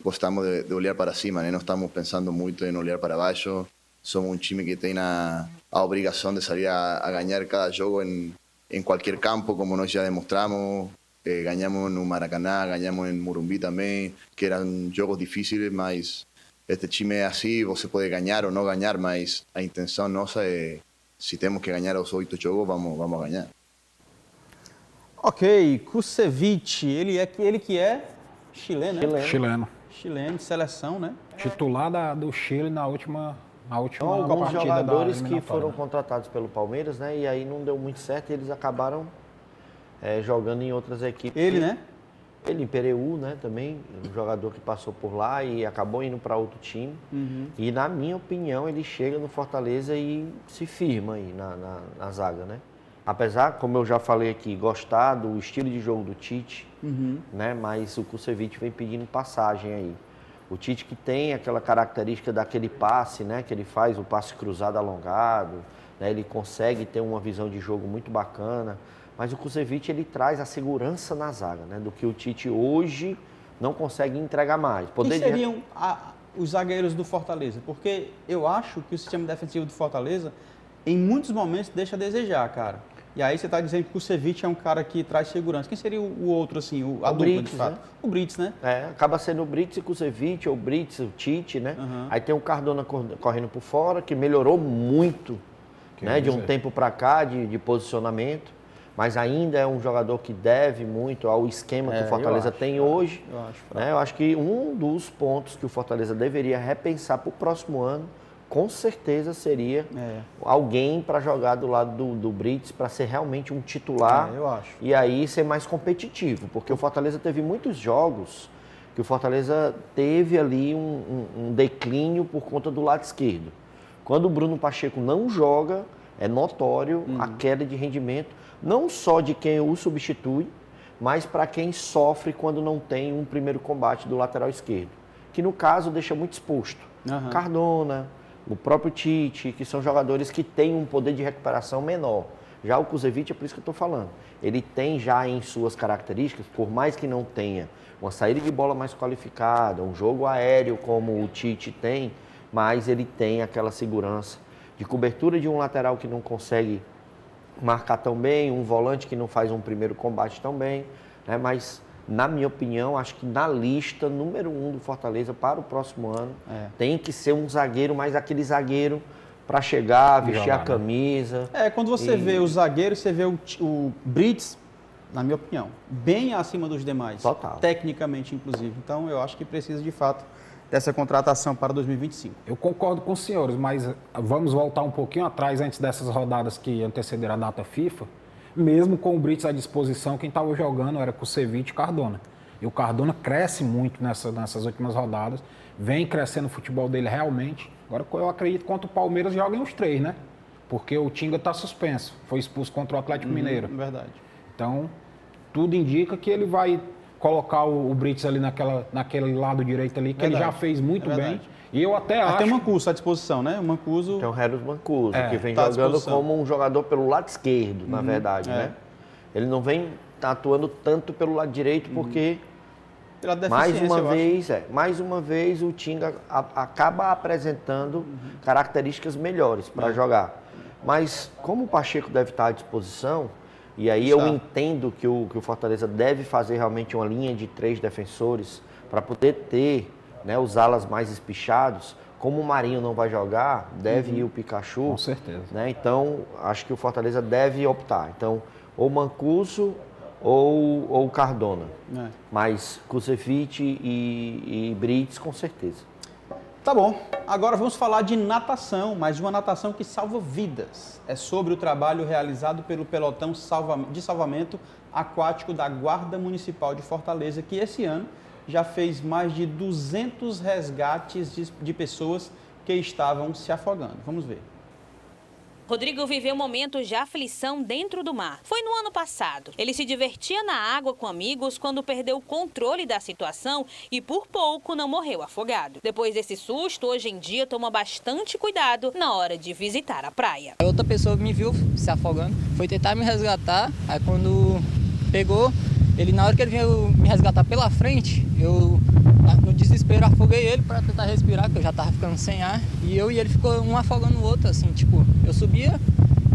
gostamos de olhar para cima, né? Não estamos pensando muito em olhar para baixo. Somos um time que tem a obrigação de sair a ganhar cada jogo em qualquer campo, como nós já demonstramos. Ganhamos no Maracanã, ganhamos em Morumbi também, que eram jogos difíceis, mas este time é assim, você pode ganhar ou não ganhar, mas a intenção nossa é, se temos que ganhar os 8 jogos, vamos ganhar. Ok, Kusevich, ele que é chileno, né? Chileno. De seleção, né? Titular do Chile na última Alguns partida jogadores da que foram eliminatória. contratados pelo Palmeiras, né? E aí não deu muito certo e eles acabaram jogando em outras equipes. Ele, né? Ele em Pereu, né? Também, um jogador que passou por lá e acabou indo para outro time. E na minha opinião, ele chega no Fortaleza e se firma aí na zaga, né? Apesar, como eu já falei aqui, gostar do estilo de jogo do Tite, né? Mas o Kusevich vem pedindo passagem aí. O Tite que tem aquela característica daquele passe, né? Que ele faz o passe cruzado alongado, né? Ele consegue ter uma visão de jogo muito bacana. Mas o Kusevich, ele traz a segurança na zaga, né? Do que o Tite hoje não consegue entregar mais. Quem seriam os zagueiros do Fortaleza? Porque eu acho que o sistema defensivo do Fortaleza, em muitos momentos, deixa a desejar, cara. E aí você está dizendo que o Kusevich é um cara que traz segurança. Quem seria o outro, assim, a dupla, Brits, de fato? né? O Brits, né? Acaba sendo o Brits e o Kusevich, ou o Brits, o Tite, né? Aí tem o Cardona correndo por fora, que melhorou muito, né? De um tempo para cá, de posicionamento. Mas ainda é um jogador que deve muito ao esquema que o Fortaleza tem hoje. Eu acho que um dos pontos que o Fortaleza deveria repensar para o próximo ano, com certeza seria alguém para jogar do lado do Brits, para ser realmente um titular. Eu acho. E aí ser mais competitivo, porque o Fortaleza teve muitos jogos que o Fortaleza teve ali um declínio por conta do lado esquerdo. Quando o Bruno Pacheco não joga, é notório a queda de rendimento, não só de quem o substitui, mas para quem sofre quando não tem um primeiro combate do lateral esquerdo, que no caso deixa muito exposto. Cardona, o próprio Tite, que são jogadores que têm um poder de recuperação menor. Já o Kusevich, é por isso que eu estou falando. Ele tem já em suas características, por mais que não tenha uma saída de bola mais qualificada, um jogo aéreo como o Tite tem, mas ele tem aquela segurança de cobertura de um lateral que não consegue marcar tão bem, um volante que não faz um primeiro combate tão bem, né? Mas, na minha opinião, acho que na lista número 1 do Fortaleza para o próximo ano tem que ser um zagueiro, mas aquele zagueiro para chegar, vestir a camisa. Quando você vê os zagueiros, você vê o Brits, na minha opinião, bem acima dos demais. Total. Tecnicamente, inclusive. Então, eu acho que precisa, de fato, dessa contratação para 2025. Eu concordo com os senhores, mas vamos voltar um pouquinho atrás, antes dessas rodadas que antecederam a data FIFA. Mesmo com o Brits à disposição, quem estava jogando era Kusevich e Cardona. E o Cardona cresce muito nessas últimas rodadas, vem crescendo o futebol dele realmente. Agora eu acredito que contra o Palmeiras joguem os 3, né? Porque o Tinga está suspenso, foi expulso contra o Atlético Mineiro. Verdade. Então, tudo indica que ele vai colocar o Brits ali naquele lado direito ali, que ele já fez muito bem. E eu até acho... Tem o Mancuso à disposição, né? O Mancuso... Tem o Reros Mancuso, que vem tá jogando como um jogador pelo lado esquerdo, na verdade, né? Ele não vem atuando tanto pelo lado direito, porque mais uma vez o Tinga acaba apresentando características melhores para jogar. Mas como o Pacheco deve estar à disposição, e aí eu entendo que o Fortaleza deve fazer realmente uma linha de 3 defensores para poder ter, né, os alas mais espichados. Como o Marinho não vai jogar, deve ir o Pikachu. Com certeza. Né? Então, acho que o Fortaleza deve optar. Então, ou Mancuso ou Cardona. Mas Kusevich e Brits, com certeza. Tá bom, agora vamos falar de natação, mas de uma natação que salva vidas. É sobre o trabalho realizado pelo pelotão de salvamento aquático da Guarda Municipal de Fortaleza, que esse ano já fez mais de 200 resgates de pessoas que estavam se afogando. Vamos ver. Rodrigo viveu momentos de aflição dentro do mar. Foi no ano passado. Ele se divertia na água com amigos quando perdeu o controle da situação e por pouco não morreu afogado. Depois desse susto, hoje em dia toma bastante cuidado na hora de visitar a praia. Outra pessoa me viu se afogando, foi tentar me resgatar, aí quando pegou, ele na hora que ele veio me resgatar pela frente, eu no desespero afoguei ele para tentar respirar, que eu já tava ficando sem ar, e ele ficou um afogando o outro, assim, tipo, eu subia,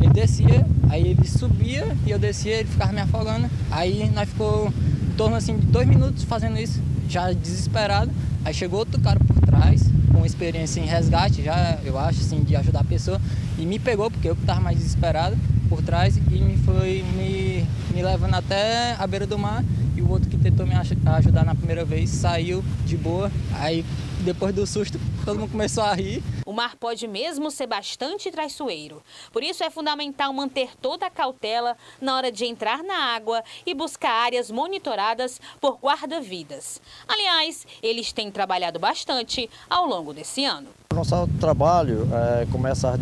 ele descia, aí ele subia e eu descia, ele ficava me afogando, aí nós ficou em torno assim de 2 minutos fazendo isso, já desesperado, aí chegou outro cara por trás, com experiência em resgate, já eu acho, assim, de ajudar a pessoa, e me pegou, porque eu que tava mais desesperado, por trás, e me foi me levando até a beira do mar, e o outro que tentou me ajudar na primeira vez saiu de boa. Aí, depois do susto, todo mundo começou a rir. O mar pode mesmo ser bastante traiçoeiro. Por isso é fundamental manter toda a cautela na hora de entrar na água e buscar áreas monitoradas por guarda-vidas. Aliás, eles têm trabalhado bastante ao longo desse ano. Nosso trabalho começa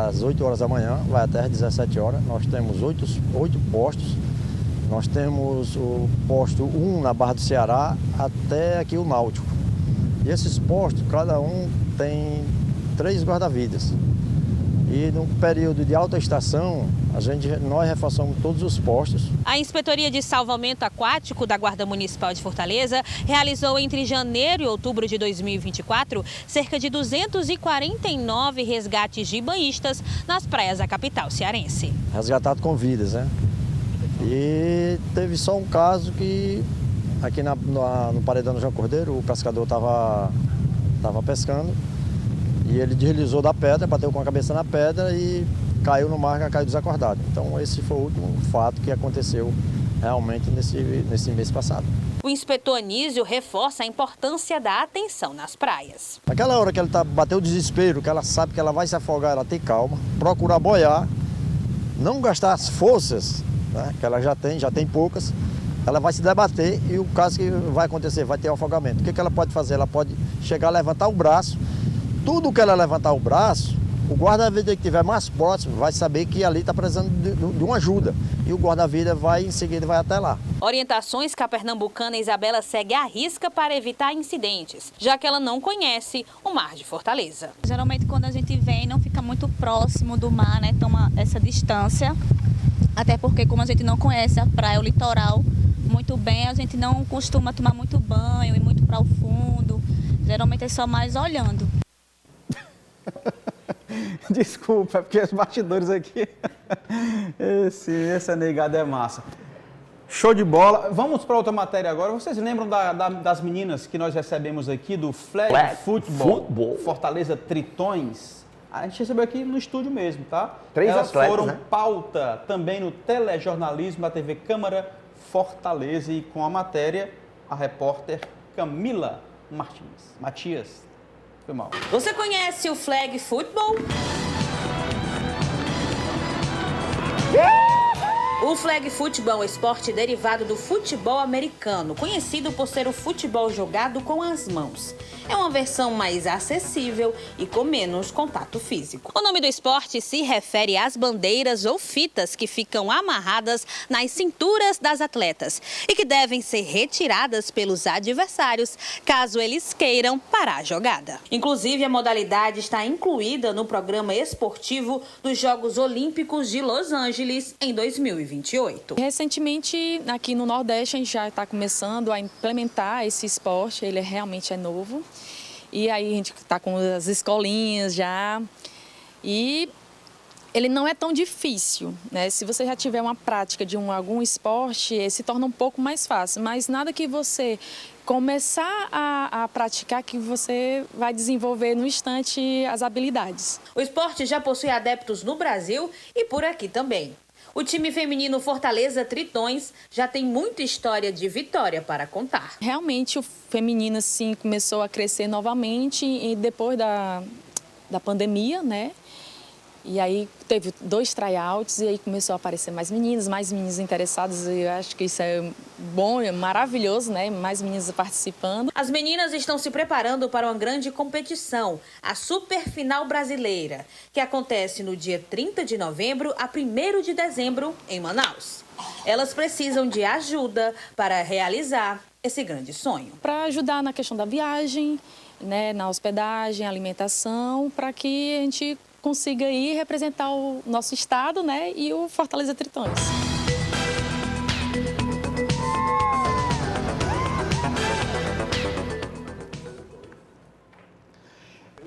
às 8 horas da manhã, vai até às 17 horas. Nós temos 8 postos. Nós temos o posto 1 na Barra do Ceará até aqui o Náutico. E esses postos, cada um tem 3 guarda-vidas. E no período de alta estação, nós reforçamos todos os postos. A Inspetoria de Salvamento Aquático da Guarda Municipal de Fortaleza realizou entre janeiro e outubro de 2024 cerca de 249 resgates de banhistas nas praias da capital cearense. Resgatado com vidas, né? E teve só um caso que aqui no paredão do João Cordeiro, o pescador estava pescando e ele deslizou da pedra, bateu com a cabeça na pedra e caiu no mar, caiu desacordado. Então esse foi o último fato que aconteceu realmente nesse mês passado. O inspetor Anísio reforça a importância da atenção nas praias. Naquela hora que ele bateu o desespero, que ela sabe que ela vai se afogar, ela tem calma, procurar boiar, não gastar as forças, né, que ela já tem poucas, ela vai se debater e o caso que vai acontecer, vai ter um afogamento. O que ela pode fazer? Ela pode chegar a levantar o braço. Tudo que ela levantar o braço, o guarda-vida que estiver mais próximo vai saber que ali está precisando de uma ajuda. E o guarda-vida em seguida vai até lá. Orientações que a pernambucana Isabela segue à risca para evitar incidentes, já que ela não conhece o mar de Fortaleza. Geralmente quando a gente vem não fica muito próximo do mar, né? Toma essa distância. Até porque como a gente não conhece a praia, o litoral muito bem, a gente não costuma tomar muito banho, ir muito para o fundo. Geralmente é só mais olhando. Desculpa, é porque os bastidores aqui... Essa negada é massa. Show de bola. Vamos para outra matéria agora. Vocês lembram das meninas que nós recebemos aqui do Flag Football Fortaleza Tritões? A gente recebeu aqui no estúdio mesmo, tá? 3 Elas atletas, foram né? pauta também no telejornalismo da TV Câmara Fortaleza e com a matéria, a repórter Camila Matias. Foi mal. Você conhece o flag football? O flag football é um esporte derivado do futebol americano, conhecido por ser o futebol jogado com as mãos. É uma versão mais acessível e com menos contato físico. O nome do esporte se refere às bandeiras ou fitas que ficam amarradas nas cinturas das atletas e que devem ser retiradas pelos adversários caso eles queiram parar a jogada. Inclusive, a modalidade está incluída no programa esportivo dos Jogos Olímpicos de Los Angeles em 2028. Recentemente, aqui no Nordeste, a gente já está começando a implementar esse esporte, ele realmente é novo. E aí a gente está com as escolinhas já. E ele não é tão difícil, né? Se você já tiver uma prática de algum esporte, se torna um pouco mais fácil. Mas nada que você começar a praticar que você vai desenvolver no instante as habilidades. O esporte já possui adeptos no Brasil e por aqui também. O time feminino Fortaleza Tritões já tem muita história de vitória para contar. Realmente o feminino assim, começou a crescer novamente e depois da pandemia, né? E aí teve 2 tryouts e aí começou a aparecer mais meninos interessados. E eu acho que isso é bom, é maravilhoso, né? Mais meninas participando. As meninas estão se preparando para uma grande competição, a Superfinal Brasileira, que acontece no dia 30 de novembro a 1º de dezembro em Manaus. Elas precisam de ajuda para realizar esse grande sonho. Para ajudar na questão da viagem, né? Na hospedagem, alimentação, para que a gente consiga ir representar o nosso estado, né, e o Fortaleza Tritões.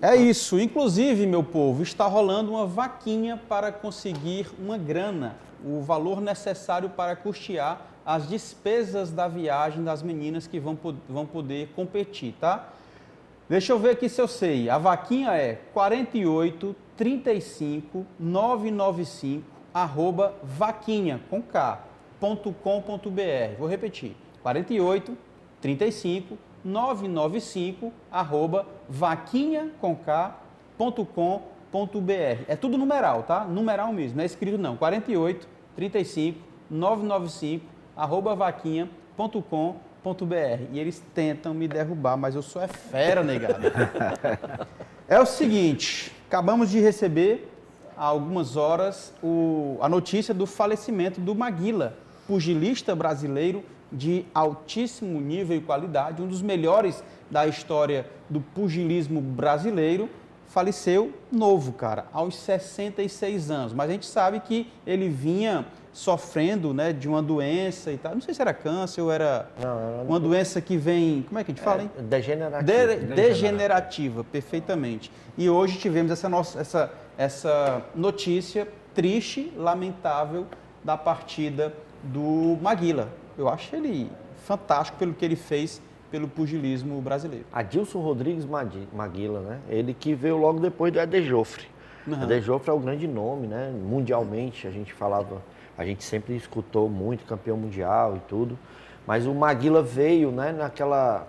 É isso. Inclusive, meu povo, está rolando uma vaquinha para conseguir uma grana, o valor necessário para custear as despesas da viagem das meninas que vão poder competir, tá? Deixa eu ver aqui se eu sei. A vaquinha é 4835/vaquinha.com.br. Vou repetir. 4835/vaquinha.com.br. É tudo numeral, tá? Numeral mesmo, não é escrito não. 4835/vaquinha.com.br. E eles tentam me derrubar, mas eu sou fera, negado. É o seguinte, acabamos de receber há algumas horas a notícia do falecimento do Maguila, pugilista brasileiro de altíssimo nível e qualidade, um dos melhores da história do pugilismo brasileiro. Faleceu novo, cara, aos 66 anos. Mas a gente sabe que ele vinha sofrendo, né, de uma doença e tal. Não sei se era câncer ou era uma doença que vem... Como é que a gente fala, hein? Degenerativa. Degenerativa, perfeitamente. E hoje tivemos essa notícia triste, lamentável, da partida do Maguila. Eu acho ele fantástico pelo que ele fez pelo pugilismo brasileiro. Adilson Rodrigues Maguila, né? Ele que veio logo depois do Eder Joffre. Uhum. Eder Joffre é o grande nome, né? Mundialmente, a gente sempre escutou muito, campeão mundial e tudo. Mas o Maguila veio, né, naquela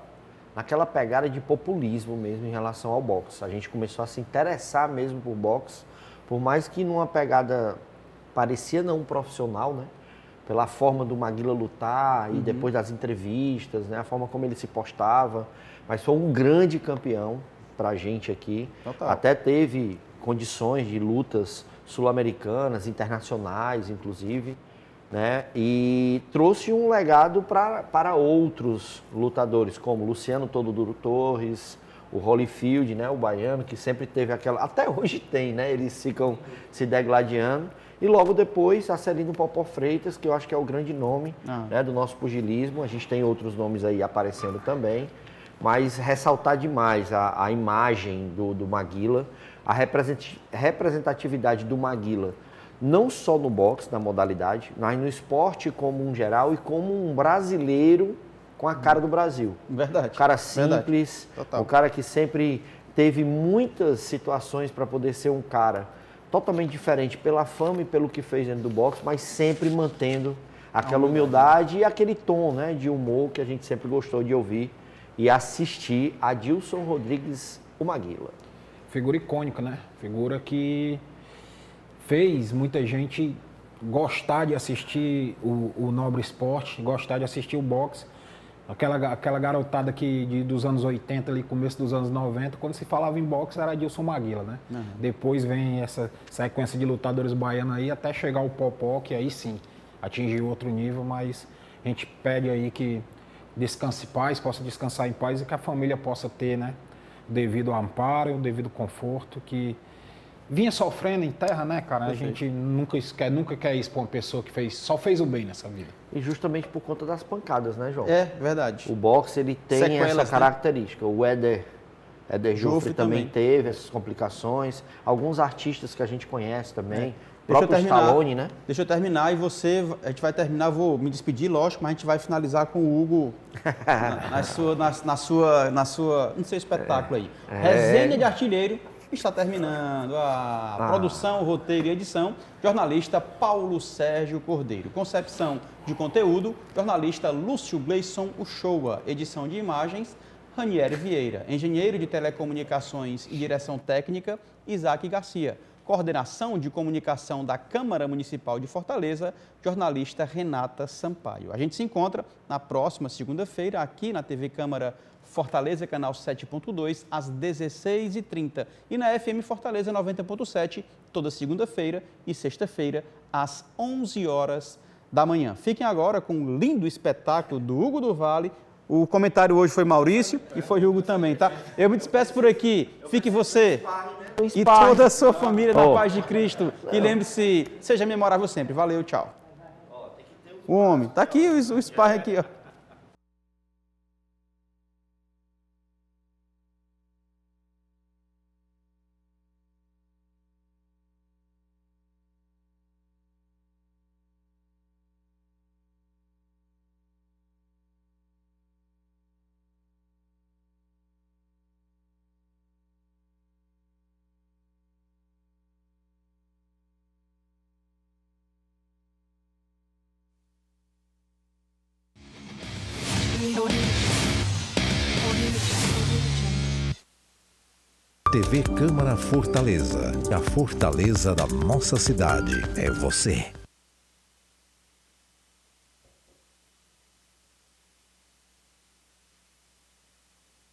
pegada de populismo mesmo em relação ao boxe. A gente começou a se interessar mesmo por boxe, por mais que numa pegada parecia não profissional, né? Pela forma do Maguila lutar e depois das entrevistas, né? A forma como ele se postava. Mas foi um grande campeão pra gente aqui. Total. Até teve condições de lutas sul-americanas, internacionais, inclusive, né? E trouxe um legado para outros lutadores, como Luciano Todo Duro Torres, o Holyfield, né? O baiano, que sempre teve aquela... Até hoje tem, né? Eles ficam se degladiando. E logo depois, a Celino Popó Freitas, que eu acho que é o grande nome né, do nosso pugilismo. A gente tem outros nomes aí aparecendo também. Mas ressaltar demais a imagem do Maguila, a representatividade do Maguila, não só no boxe, na modalidade, mas no esporte como um geral e como um brasileiro com a cara do Brasil. Verdade. Um cara simples, um cara que sempre teve muitas situações para poder ser um cara totalmente diferente pela fama e pelo que fez dentro do boxe, mas sempre mantendo aquela humildade e aquele tom, né, de humor que a gente sempre gostou de ouvir e assistir Adilson Rodrigues, o Maguila. Figura icônica, né? Figura que fez muita gente gostar de assistir o nobre esporte, gostar de assistir o boxe. Aquela garotada dos anos 80, ali, começo dos anos 90, quando se falava em boxe era Adilson Maguila, né? Uhum. Depois vem essa sequência de lutadores baianos aí, até chegar o Popó, que aí sim atingiu outro nível, mas a gente pede aí que descanse em paz, possa descansar em paz e que a família possa ter, né, o devido amparo, o devido conforto, que vinha sofrendo em terra, né, cara? Perfeito. A gente nunca quer isso pra uma pessoa que só fez o bem nessa vida. E justamente por conta das pancadas, né, João? É, verdade. O boxe, ele tem essa característica. Né? O Éder Joffre também teve essas complicações. Alguns artistas que a gente conhece também. O próprio Stallone, né? Deixa eu terminar e a gente vai terminar, vou me despedir, lógico, mas a gente vai finalizar com o Hugo na sua no seu espetáculo aí. Resenha de Artilheiro. Está terminando a produção, roteiro e edição, jornalista Paulo Sérgio Cordeiro. Concepção de conteúdo, jornalista Lúcio Gleison Uchoa. Edição de imagens, Ranieri Vieira. Engenheiro de telecomunicações e direção técnica, Isaac Garcia. Coordenação de comunicação da Câmara Municipal de Fortaleza, jornalista Renata Sampaio. A gente se encontra na próxima segunda-feira aqui na TV Câmara Fortaleza, canal 7.2, às 16h30. E na FM Fortaleza 90.7, toda segunda-feira e sexta-feira, às 11 horas da manhã. Fiquem agora com um lindo espetáculo do Hugo do Vale. O comentário hoje foi Maurício e foi Hugo também, tá? Eu me despeço por aqui. Fique você e toda a sua família na paz de Cristo. E lembre-se, seja memorável sempre. Valeu, tchau. O homem. Tá aqui o sparring aqui, ó. TV Câmara Fortaleza. A fortaleza da nossa cidade é você.